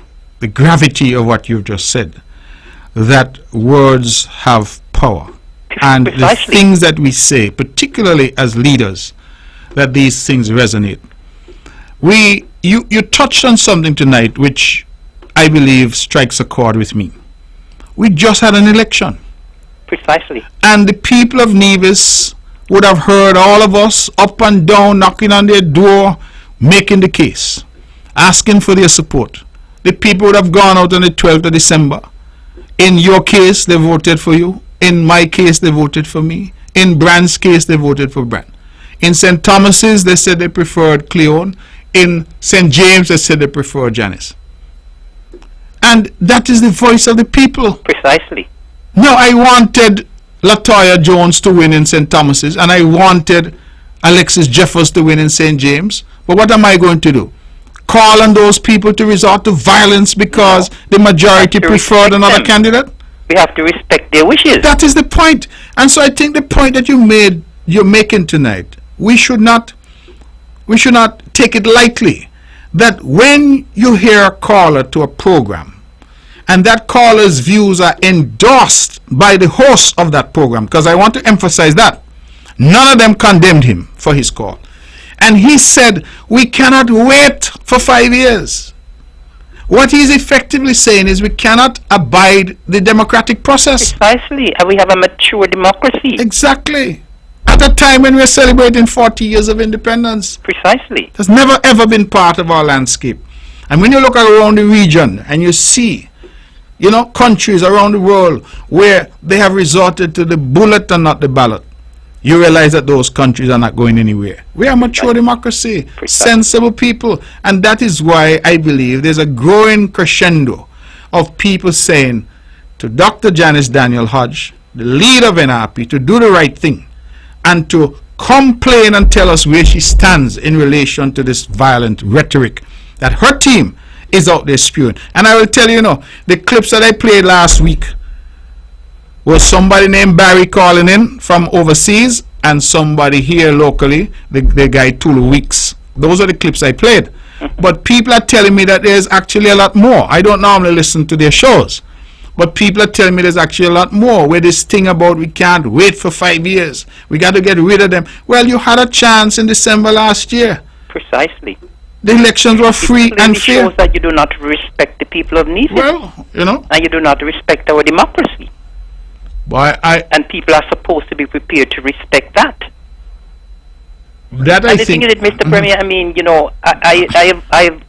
gravity of what you've just said, that words have power. And the things that we say, particularly as leaders, that these things resonate. You touched on something tonight which I believe strikes a chord with me. We just had an election. Precisely. And the people of Nevis would have heard all of us up and down, knocking on their door, making the case, asking for their support. The people would have gone out on the 12th of December. In your case, they voted for you. In my case, they voted for me. In Brand's case, they voted for Brand. In St. Thomas's, they said they preferred Cleone. In St. James, they said they preferred Janice. And that is the voice of the people. Precisely. No, I wanted Latoya Jones to win in St. Thomas's, and I wanted Alexis Jeffers to win in St. James. But what am I going to do? Call on those people to resort to violence because the majority preferred another candidate? We have to respect their wishes. That is the point. And so I think the point that you're making tonight, we should not take it lightly. That when you hear a caller to a program, and that caller's views are endorsed by the host of that program, because I want to emphasize that none of them condemned him for his call. And he said, we cannot wait for 5 years. What he's effectively saying is we cannot abide the democratic process. Precisely. And we have a mature democracy. Exactly. At a time when we're celebrating 40 years of independence. Precisely. That's never ever been part of our landscape. And when you look around the region and you see, countries around the world where they have resorted to the bullet and not the ballot, you realize that those countries are not going anywhere. We are a mature democracy, sensible people, and that is why I believe there's a growing crescendo of people saying to Dr. Janice Daniel Hodge, the leader of NRP, to do the right thing and to complain and tell us where she stands in relation to this violent rhetoric that her team is out there spewing. And I will tell you, the clips that I played last week was somebody named Barry calling in from overseas and somebody here locally, the guy Tulu Weeks. Those are the clips I played. But people are telling me that there's actually a lot more. I don't normally listen to their shows, but people are telling me there's actually a lot more, where this thing about we can't wait for 5 years, we got to get rid of them. Well, you had a chance in December last year. Precisely. The elections were free and fair. It shows that you do not respect the people of Nevis. Well, and you do not respect our democracy. And people are supposed to be prepared to respect that. I think is, Mr. Premier, I've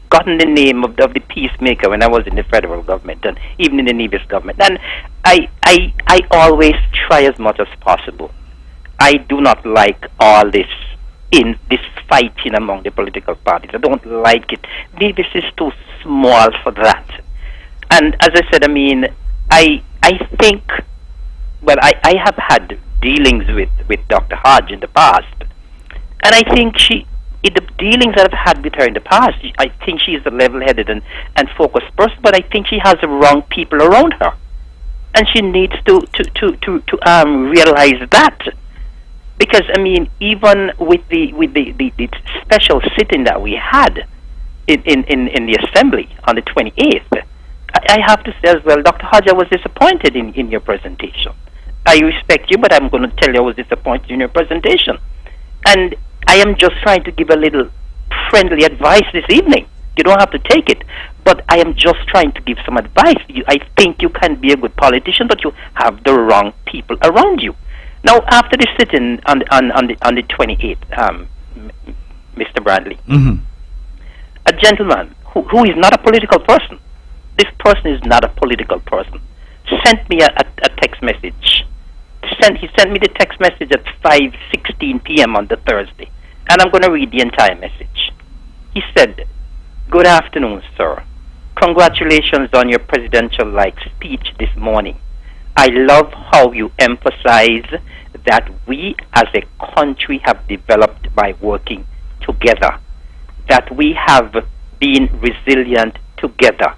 gotten the name of the peacemaker when I was in the federal government and even in the Nevis government. And I always try as much as possible. I do not like all this fighting among the political parties. I don't like it. Nevis is too small for that. And as I said, I think, well, I have had dealings with Dr. Hodge in the past, and I think in the dealings that I've had with her in the past, I think she's a level-headed and focused person, but I think she has the wrong people around her, and she needs to realize that. Because even with the special sitting that we had in the assembly on the 28th, I have to say as well, Dr. Hodge, I was disappointed in your presentation. I respect you, but I'm going to tell you I was disappointed in your presentation. And I am just trying to give a little friendly advice this evening. You don't have to take it, but I am just trying to give some advice. I think you can be a good politician, but you have the wrong people around you. Now, after the sitting on the 28th, Mr. Brantley, a gentleman who is not a political person, this person is not a political person, sent me a text message. He sent me the text message at 5:16 p.m. on the Thursday, and I'm going to read the entire message. He said, "Good afternoon, sir. Congratulations on your presidential-like speech this morning. I love how you emphasize that we as a country have developed by working together, that we have been resilient together.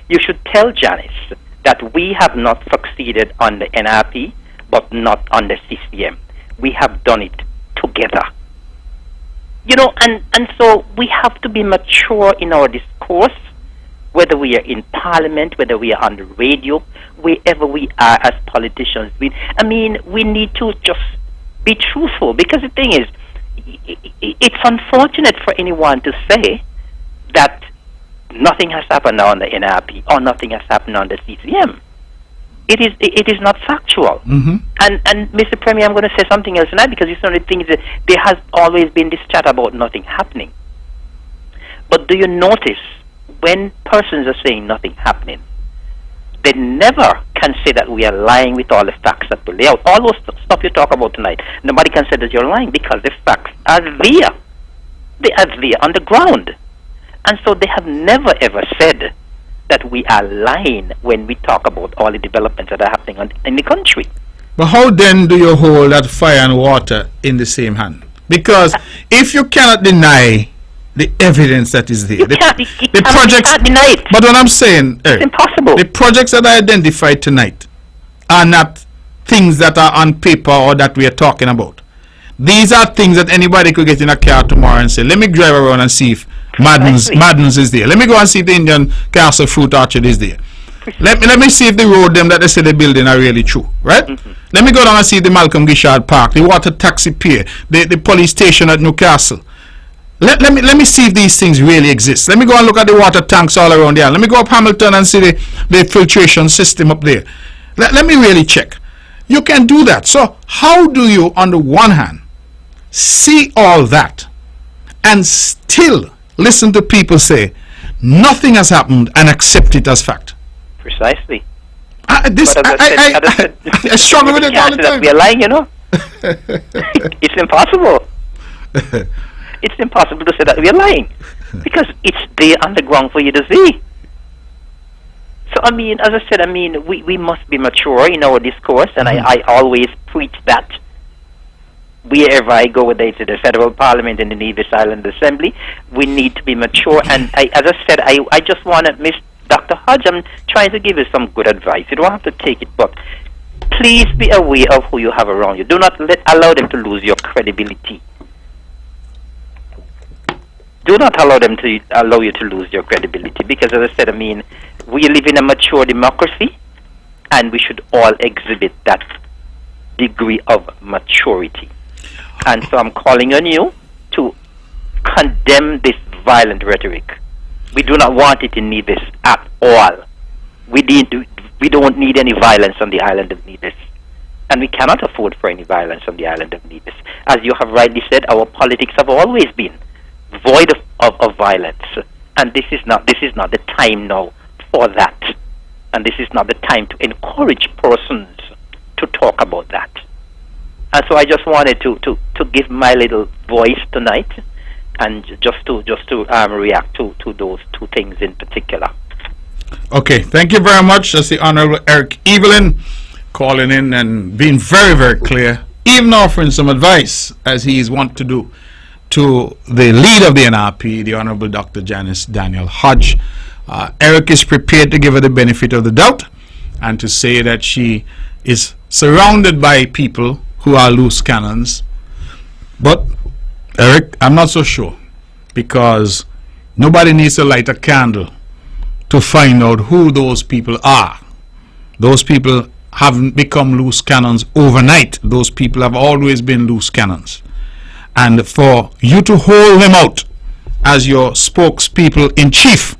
You should tell Janice that we have not succeeded on the NRP, but not on the CCM. We have done it together." And so we have to be mature in our discourse, whether we are in Parliament, whether we are on the radio, wherever we are as politicians. We need to just be truthful, because the thing is, it's unfortunate for anyone to say that nothing has happened on the NRP or nothing has happened on the CCM. it is not factual. Mm-hmm. And Mr. Premier, I'm going to say something else tonight, because it's one of the things that there has always been this chat about nothing happening. But do you notice when persons are saying nothing happening, they never can say that we are lying with all the facts that we lay out. All those stuff you talk about tonight, nobody can say that you're lying, because the facts are there. They are there on the ground. And so they have never ever said that we are lying when we talk about all the developments that are happening in the country. But how then do you hold that fire and water in the same hand? Because if you cannot deny the evidence that is there, You the can't projects, deny it. but what I'm saying, It's impossible. the projects that I identified tonight are not things that are on paper or that we are talking about. These are things that anybody could get in a car tomorrow and say, let me drive around and see if Madden's is there. Let me go and see if the Indian Castle Fruit Orchard is there. Let me see if the road them that they say they're building are really true, right? Mm-hmm. Let me go down and see the Malcolm Gishard Park, the water taxi pier, the police station at Newcastle. Let me see if these things really exist. Let me go and look at the water tanks all around there. Let me go up Hamilton and see the filtration system up there. Let me really check. You can do that. So how do you, on the one hand, see all that and still listen to people say nothing has happened and accept it as fact? Precisely. I struggle with it all the time. We are lying, you know. It's impossible. It's impossible to say that we are lying, because it's there on the ground for you to see. So, I mean, as I said, I mean, we must be mature in our discourse, and I always preach that wherever I go, whether it's the federal parliament and the Nevis Island Assembly, we need to be mature. And as I said, I just want to miss Dr. Hodge. I'm trying to give you some good advice. You don't have to take it, but please be aware of who you have around you. Do not allow them to lose your credibility. Do not allow them to allow you to lose your credibility, because, as I said, I mean, we live in a mature democracy, and we should all exhibit that degree of maturity. And so I'm calling on you to condemn this violent rhetoric. We do not want it in Nevis at all. We don't need any violence on the island of Nevis, and we cannot afford for any violence on the island of Nevis. As you have rightly said, our politics have always been void of violence, and this is not the time now for that, and this is not the time to encourage persons to talk about that. And so I just wanted to give my little voice tonight, and just to react to those two things in particular. Okay, thank you very much. That's the Honorable Eric Evelyn calling in and being very, very clear, even offering some advice, as he is wont to do, to the leader of the NRP, the Honorable Dr. Janice Daniel Hodge. Eric is prepared to give her the benefit of the doubt and to say that she is surrounded by people who are loose cannons. But, Eric, I'm not so sure, because nobody needs to light a candle to find out who those people are. Those people haven't become loose cannons overnight. Those people have always been loose cannons. And for you to hold them out as your spokespeople in chief,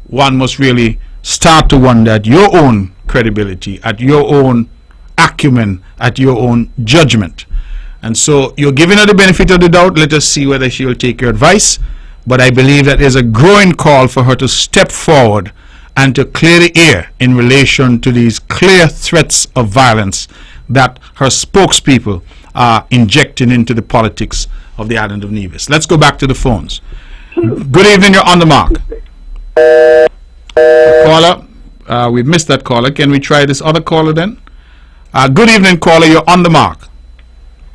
one must really start to wonder at your own credibility, at your own acumen, at your own judgment. And so you're giving her the benefit of the doubt. Let us see whether she will take your advice. But I believe that there's a growing call for her to step forward and to clear the air in relation to these clear threats of violence that her spokespeople are injecting into the politics of the island of Nevis. Let's go back to the phones. Good evening, you're on the mark. Caller, we've missed that caller. Can we try this other caller then? Good evening, caller, you're on the mark.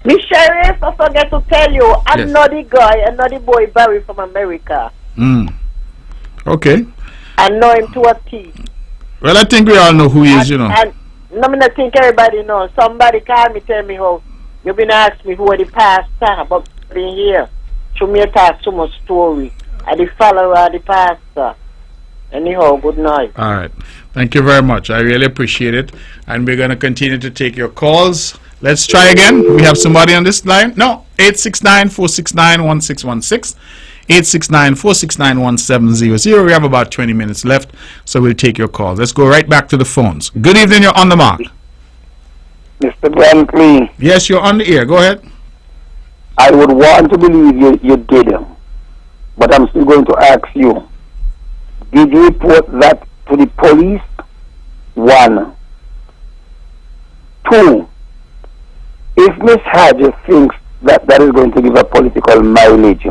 Miss Sheriff, I forget to tell you, I'm not the guy, I'm not the boy Barry from America. Okay. I know him to a T. Well, I think we all know who he is, you know. And I think everybody knows. Somebody call me, tell me how you've been asking me who are the pastor, but being here. Show me a talk so much story. I the follower of the pastor. Anyhow, good night. All right. Thank you very much. I really appreciate it. And we're going to continue to take your calls. Let's try again. We have somebody on this line. No, 869-469-1616. 869-469-1700. We have about 20 minutes left, so we'll take your calls. Let's go right back to the phones. Good evening, you're on the mark. Mr. Brantley. Yes, you're on the air. Go ahead. I would want to believe you did, but I'm still going to ask you. Did you report that to the police? 1. 2. If Miss Hodges thinks that is going to give a political mileage,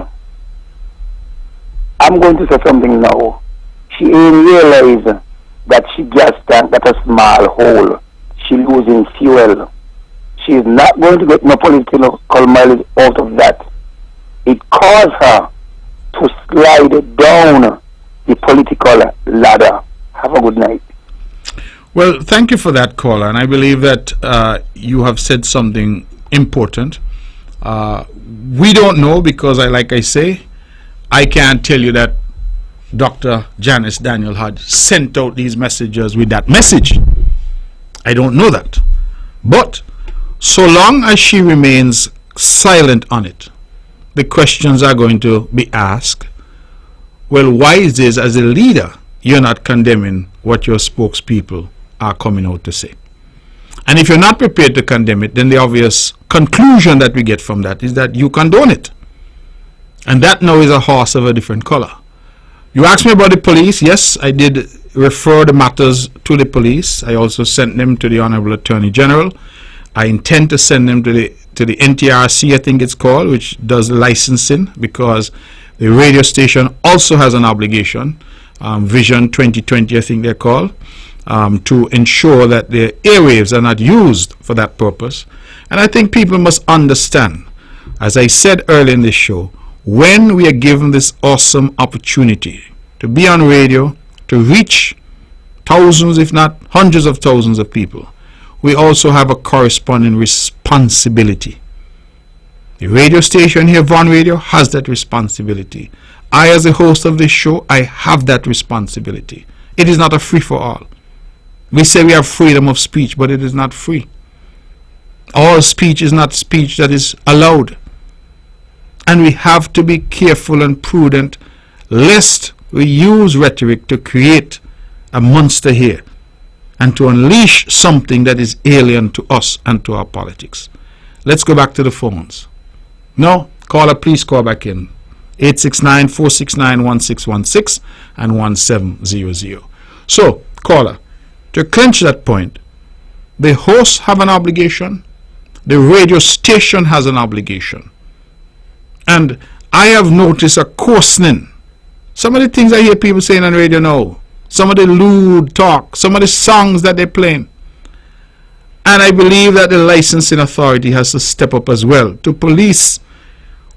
I'm going to say something now. She ain't realize that she just tanked at a small hole. She losing fuel. She is not going to get no political mileage out of that. It caused her to slide down the political ladder. Have a good night. Well, thank you for that, caller, and I believe that you have said something important. We don't know because, like I say, I can't tell you that Dr. Janice Daniel Hodge sent out these messages with that message. I don't know that. But so long as she remains silent on it, the questions are going to be asked. Well, why is this, as a leader, you're not condemning what your spokespeople are coming out to say? And if you're not prepared to condemn it, then the obvious conclusion that we get from that is that you condone it. And that now is a horse of a different color. You asked me about the police. Yes, I did refer the matters to the police. I also sent them to the Honorable Attorney General. I intend to send them to the NTRC, I think it's called, which does licensing, because the radio station also has an obligation, Vision 2020 I think they're called, to ensure that the airwaves are not used for that purpose. And I think people must understand, as I said earlier in this show, when we are given this awesome opportunity to be on radio, to reach thousands, if not hundreds of thousands of people, we also have a corresponding responsibility. The radio station here, Von Radio, has that responsibility. I, as a host of this show, I have that responsibility. It is not a free-for-all. We say we have freedom of speech, but it is not free. All speech is not speech that is allowed. And we have to be careful and prudent lest we use rhetoric to create a monster here and to unleash something that is alien to us and to our politics. Let's go back to the phones. No? Caller, please call back in. 869-469-1616 and 1700. So, caller, to clinch that point, the hosts have an obligation, the radio station has an obligation. And I have noticed a coarsening. Some of the things I hear people saying on radio now, some of the lewd talk, some of the songs that they're playing. And I believe that the licensing authority has to step up as well to police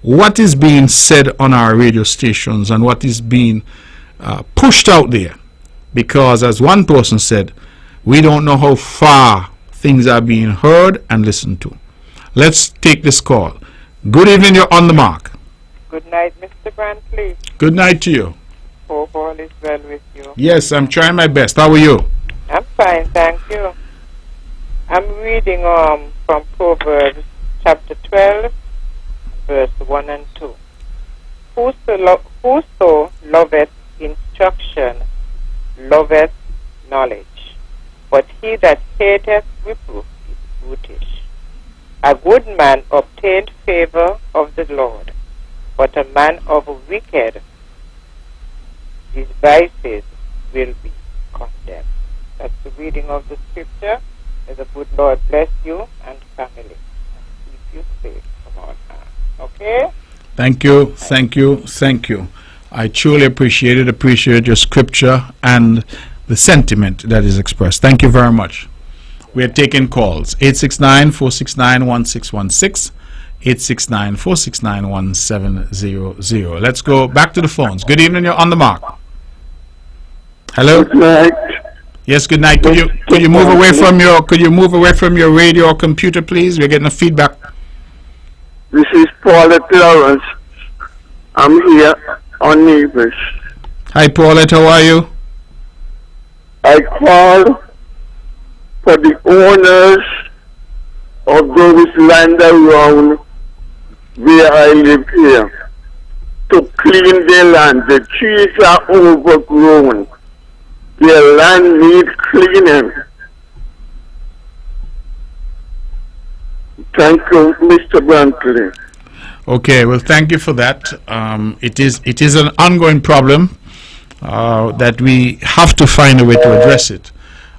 what is being said on our radio stations and what is being pushed out there. Because as one person said, we don't know how far things are being heard and listened to. Let's take this call. Good evening, you're on the mark. Good night, Mr. Brantley. Good night to you. Hope all is well with you. Yes, I'm trying my best. How are you? I'm fine, thank you. I'm reading from Proverbs chapter 12, verse 1 and 2. Whoso loveth instruction loveth knowledge, but he that hateth reproof is brutish. A good man obtained favor of the Lord, but a man of wicked devices will be condemned. That's the reading of the scripture. May the good Lord bless you and family and keep you safe from all harm. Okay? Thank you, thank you, thank you. I truly appreciate your scripture and the sentiment that is expressed. Thank you very much. We are taking calls. 869-469-1616, 869-469-1700. Let's go back to the phones. Good evening, you're on the mark. Hello? Good night. Yes, good night. Could you move away from your radio or computer, please? We're getting a feedback. This is Paulette Lawrence. I'm here on Nevis. Hi, Paulette. How are you? I call for the owners of those land around where I live here. to clean their land. The trees are overgrown. Their land needs cleaning. Thank you, Mr. Brantley. Okay, well, thank you for that. It is an ongoing problem that we have to find a way to address it.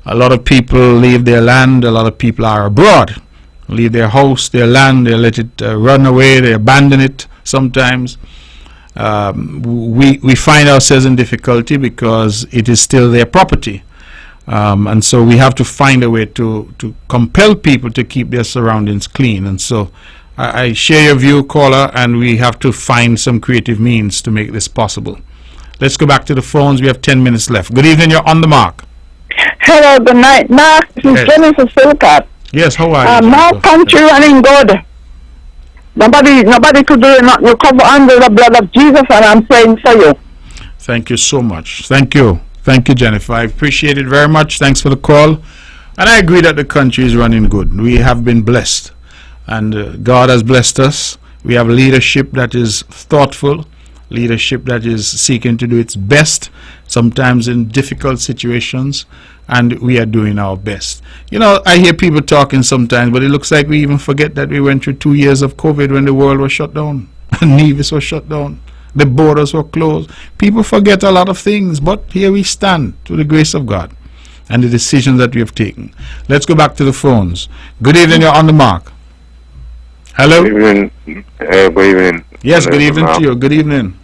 A lot of people leave their land. A lot of people are abroad, leave their house, their land. They let it run away. They abandon it sometimes. We find ourselves in difficulty because it is still their property. And so we have to find a way to compel people to keep their surroundings clean. And so I share your view, caller, and we have to find some creative means to make this possible. Let's go back to the phones. We have 10 minutes left. Good evening. You're on the mark. Hello, good night. Mark, this is Jennifer Silcat. Yes, how are you? Mark, country running good. Nobody could do it, not recover under the blood of Jesus, and I'm saying for you. Thank you so much. Thank you. Thank you, Jennifer. I appreciate it very much. Thanks for the call. And I agree that the country is running good. We have been blessed. And God has blessed us. We have leadership that is thoughtful, leadership that is seeking to do its best, sometimes in difficult situations, and we are doing our best. You know, I hear people talking sometimes, but it looks like we even forget that we went through 2 years of COVID when the world was shut down, and Nevis was shut down, the borders were closed. People forget a lot of things, but here we stand through the grace of God and the decisions that we have taken. Let's go back to the phones. Good evening, you're on the mark. Hello? Good evening. Good evening. Yes, good evening to you. Good evening.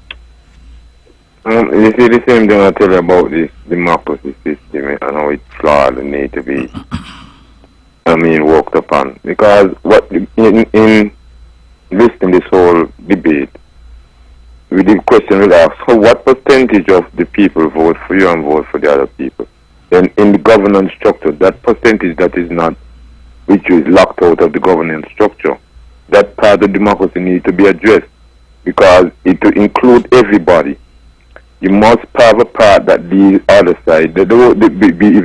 You see the same thing I tell you about this democracy system and how it's flawed and need to be, worked upon. Because what in listening to this whole debate, we did question will ask, so what percentage of the people vote for you and vote for the other people? Then in the governance structure, that percentage that is not, which is locked out of the governance structure, that part of democracy needs to be addressed because it to include everybody. You must have a part that the other side, if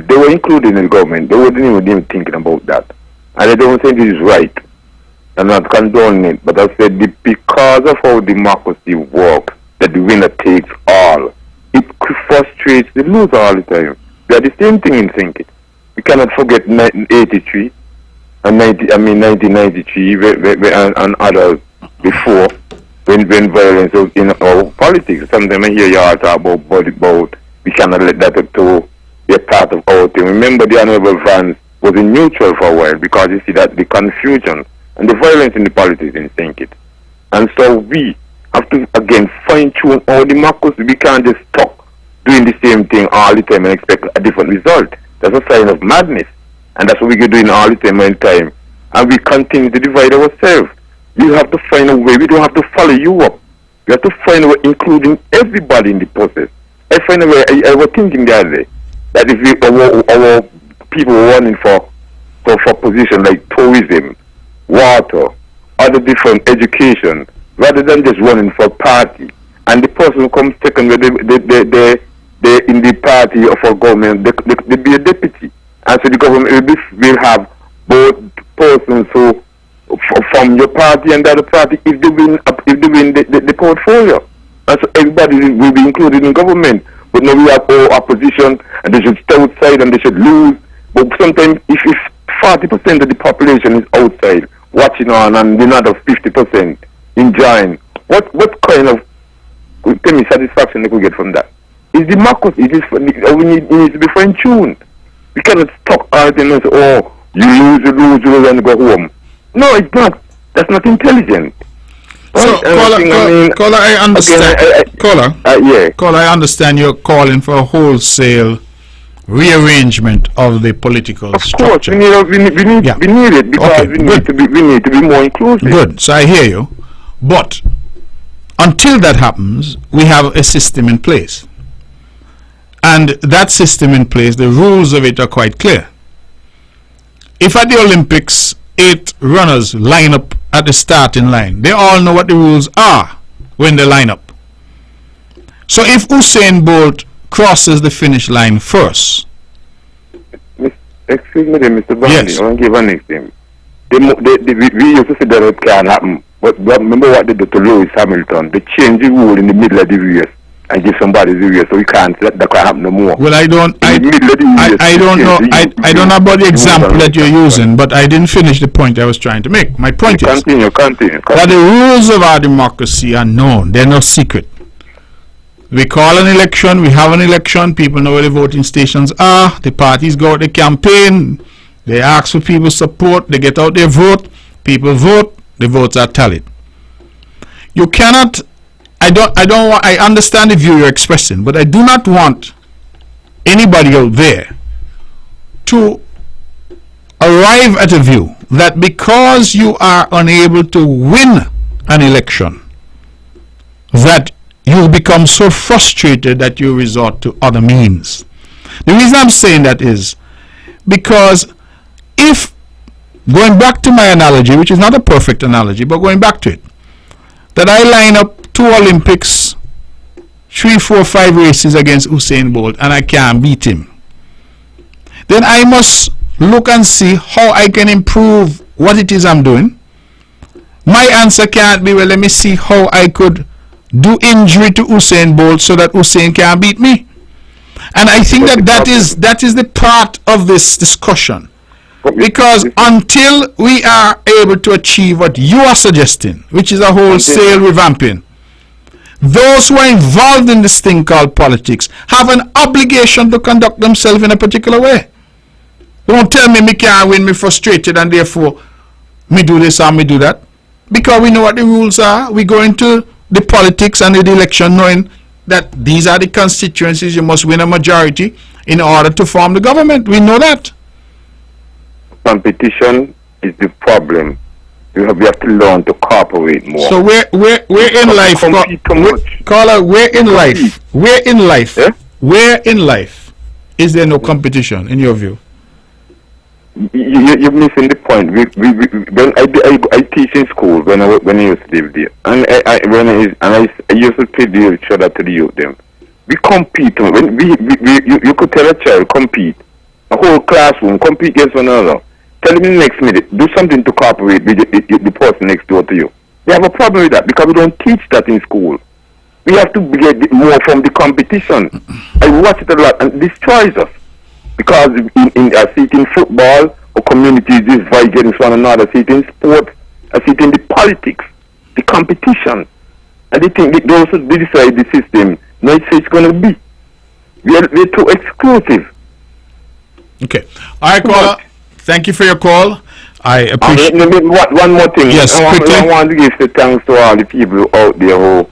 they were included in the government, they wouldn't even thinking about that. And I don't think this is right. I'm not condoning it, but I said because of how democracy works, that the winner takes all, it frustrates the loser all the time. We are the same thing in thinking. We cannot forget 1983 and 1993 and others before. When violence was in our politics, sometimes I hear you all talk about we cannot let that to be a part of our thing. Remember, the Honorable Vance was in neutral for a while because you see that the confusion and the violence in the politics didn't think it. And so we have to, again, fine-tune our democracy. We can't just stop doing the same thing all the time and expect a different result. That's a sign of madness. And that's what we're doing all the time and time. And we continue to divide ourselves. You have to find a way. We don't have to follow you up. We have to find a way, including everybody in the process. I find a way. I was thinking the other day that if our people were running for position like tourism, water, other different education, rather than just running for party, and the person who comes second, they in the party of our government, they be a deputy, and so the government will have both persons who. From your party and the other party, if they win the portfolio. And so everybody will be included in government. But now we have all opposition and they should stay outside and they should lose. But sometimes if 40% of the population is outside watching on and another 50% enjoying, what kind of satisfaction they could get from that? It's democracy. It needs to be fine-tuned. We cannot stop arguing and say, oh, you lose and go home. No, it's not. That's not intelligent. So, caller, I understand. Caller, I understand you're calling for a wholesale rearrangement of the political structure. Of course, we need it because we need to be more inclusive. Good. So I hear you, but until that happens, we have a system in place, and that system in place, the rules of it are quite clear. If at the Olympics 8 runners line up at the starting line, they all know what the rules are when they line up. So if Usain Bolt crosses the finish line first. Excuse me, Mr. Brantley, I want to give an example. we used to say that it can't happen. But remember what they did to Lewis Hamilton? They changed the rule in the middle of the race and give somebody the race, so we can't. That can't happen no more. Well, I don't know. I don't know about the example that you're using, but I didn't finish the point I was trying to make. My point is continue. that the rules of our democracy are known. They're no secret. We call an election. We have an election. People know where the voting stations are. The parties go out, they campaign. They ask for people's support. They get out their vote. People vote. The votes are tallied. You cannot. I understand the view you're expressing, but I do not want anybody out there to arrive at a view that because you are unable to win an election, that you become so frustrated that you resort to other means. The reason I'm saying that is because if, going back to my analogy, which is not a perfect analogy, but going back to it, that I line up 2 Olympics, 3, 4, 5 races against Usain Bolt and I can't beat him, then I must look and see how I can improve what it is I'm doing. My answer can't be, well, let me see how I could do injury to Usain Bolt so that Usain can't beat me. And I think that is the part of this discussion. Because until we are able to achieve what you are suggesting, which is a wholesale revamping, those who are involved in this thing called politics have an obligation to conduct themselves in a particular way. Don't tell me can't win, me frustrated, and therefore me do this or me do that. Because we know what the rules are. We go into the politics and the election knowing that these are the constituencies. You must win a majority in order to form the government. We know that. Competition is the problem. We have to learn to cooperate more. So where in life, caller, where in life is there no competition in your view? You're missing the point. When I teach in school when I used to live there, and I used to play each other to the youth. Them we compete. When you could tell a child compete, a whole classroom compete against one another. Tell him in the next minute, do something to cooperate with the person next door to you. We have a problem with that because we don't teach that in school. We have to get more from the competition. I watch it a lot and it destroys us. Because I see it in football, or communities is fight against one another. I see it in sports, I see it in the politics, the competition. And they think those who decide the system, no, it's going to be. We're too exclusive. Okay. All right, caller. Thank you for your call. I appreciate one more thing. Yes, I want to give the thanks to all the people out there who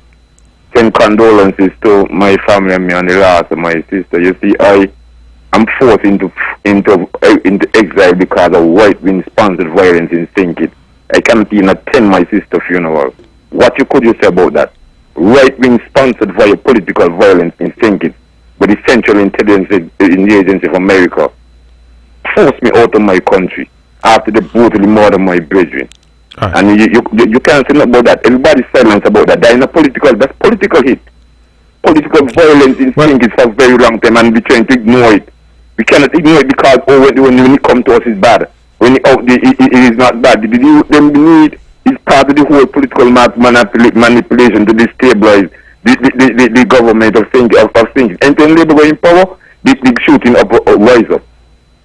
send condolences to my family and me on the loss of my sister. You see, I'm forced into exile because of right-wing sponsored violence in STAIGHT. I cannot even attend my sister's funeral. What could you say about that? Right-wing sponsored political violence in STAIGHT, but the Central Intelligence Agency of America forced me out of my country after the brutally murder of my brethren. Right. And you can't say nothing about that. Everybody's silent about that. That's political hit. Political violence in STAIGHT for a very long time, and we're trying to ignore it. We cannot ignore it because when it comes to us it's bad. When it is not bad. The need is part of the whole political manipulation to destabilize the government of STAIGHT. And then Labour were in power, the shooting up rise up.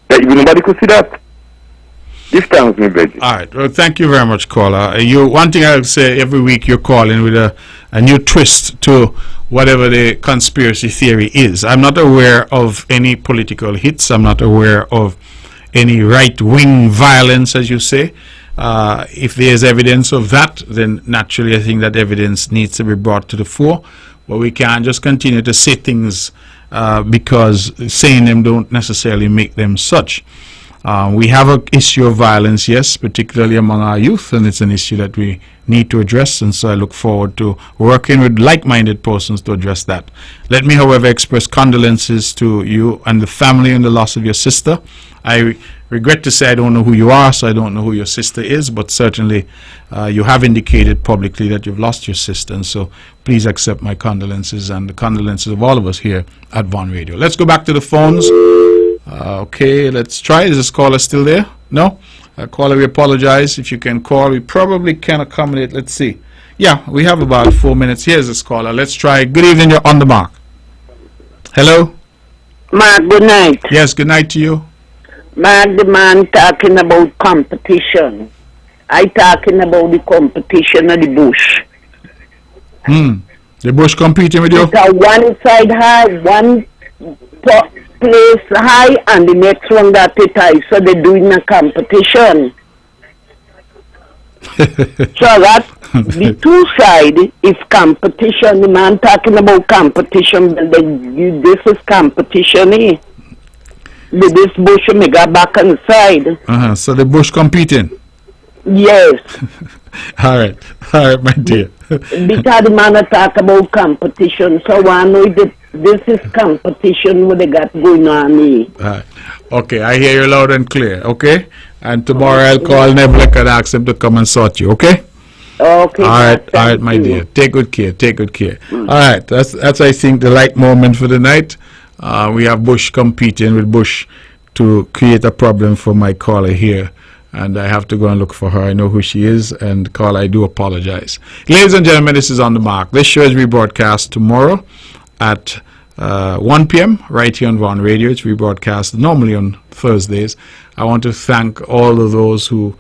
Nobody could see that. This thanks me, Reggie. All right. Well, thank you very much, caller. One thing I'll say, every week you're calling with a new twist to whatever the conspiracy theory is. I'm not aware of any political hits. I'm not aware of any right-wing violence, as you say. If there's evidence of that, then naturally I think that evidence needs to be brought to the fore. But we can't just continue to say things because saying them don't necessarily make them such. We have an issue of violence, yes, particularly among our youth, and it's an issue that we need to address, and so I look forward to working with like-minded persons to address that. Let me, however, express condolences to you and the family in the loss of your sister. I regret to say I don't know who you are, so I don't know who your sister is, but certainly you have indicated publicly that you've lost your sister, and so please accept my condolences and the condolences of all of us here at Von Radio. Let's go back to the phones. Okay, let's try. Is this caller still there? No? Caller, we apologize. If you can call, we probably can accommodate. Let's see. Yeah, we have about 4 minutes. Here's this caller. Let's try. Good evening. You're on the mark. Hello? Mark, good night. Yes, good night to you. Mark, the man talking about competition. I talking about the competition of the bush. The bush competing with you? Because one side high, one place high, and the next one got it high. So they're doing a competition. So that the two side is competition. The man talking about competition, but this is competition, eh? With this bush me got back on the side. So the bush competing? Yes. All right, my dear. Because the man talk about competition, so I know that this is competition what they got going on here. Okay, I hear you loud and clear, okay? And tomorrow I'll call Nebulek and ask him to come and sort you, okay? Okay. All right, my dear. Take good care. All right, that's I think the light moment for the night. We have Bush competing with Bush to create a problem for my caller here. And I have to go and look for her. I know who she is. And caller, I do apologize. Ladies and gentlemen, this is On The Mark. This show is rebroadcast tomorrow at 1 p.m. right here on Vaughan Radio. It's rebroadcast normally on Thursdays. I want to thank all of those who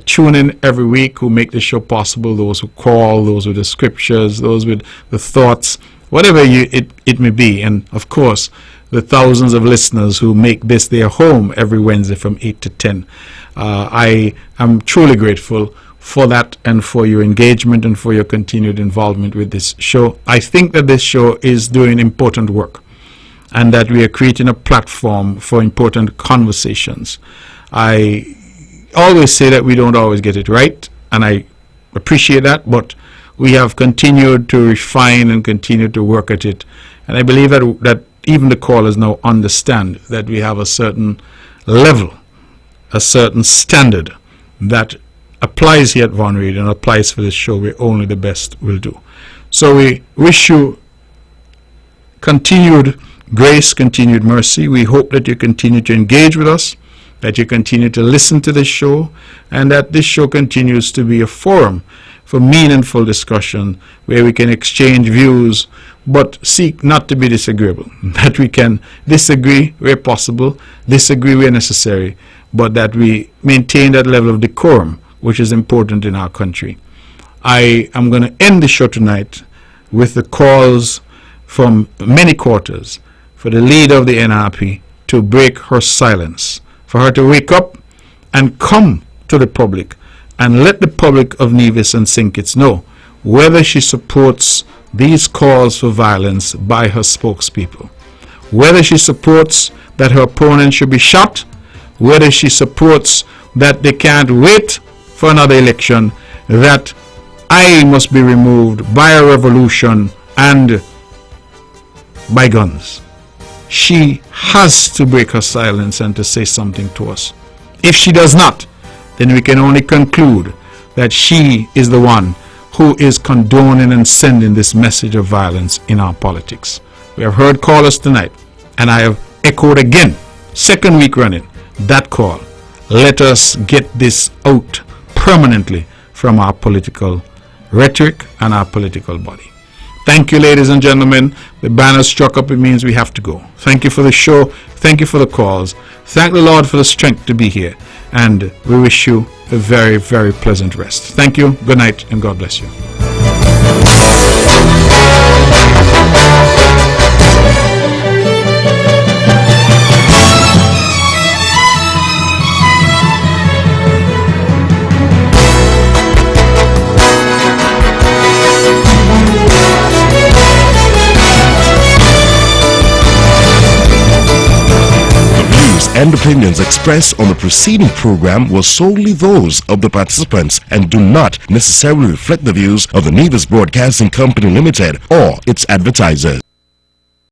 tune in every week, who make the show possible, those who call, those with the scriptures, those with the thoughts, whatever it may be. And, of course, the thousands of listeners who make this their home every Wednesday from 8 to 10. I am truly grateful for that and for your engagement and for your continued involvement with this show. I think that this show is doing important work and that we are creating a platform for important conversations. I always say that we don't always get it right, and I appreciate that, but we have continued to refine and continue to work at it. And I believe that even the callers now understand that we have a certain level, a certain standard that applies here at Vaughan Radio and applies for this show where only the best will do. So we wish you continued grace, continued mercy. We hope that you continue to engage with us, that you continue to listen to this show, and that this show continues to be a forum for meaningful discussion where we can exchange views but seek not to be disagreeable, that we can disagree where possible, disagree where necessary, but that we maintain that level of decorum which is important in our country. I am going to end the show tonight with the calls from many quarters for the leader of the NRP to break her silence, for her to wake up and come to the public and let the public of Nevis and St. Kitts know whether she supports these calls for violence by her spokespeople, whether she supports that her opponent should be shot, whether she supports that they can't wait for another election, that I must be removed by a revolution and by guns. She has to break her silence and to say something to us. If she does not, then we can only conclude that she is the one who is condoning and sending this message of violence in our politics. We have heard callers tonight, and I have echoed again, second week running, that call. Let us get this out permanently from our political rhetoric and our political body. Thank you, ladies and gentlemen. The banner struck up. It means we have to go. Thank you for the show. Thank you for the calls. Thank the Lord for the strength to be here. And we wish you a very, very pleasant rest. Thank you. Good night, and God bless you. And opinions expressed on the preceding program were solely those of the participants and do not necessarily reflect the views of the Nevis Broadcasting Company Limited or its advertisers.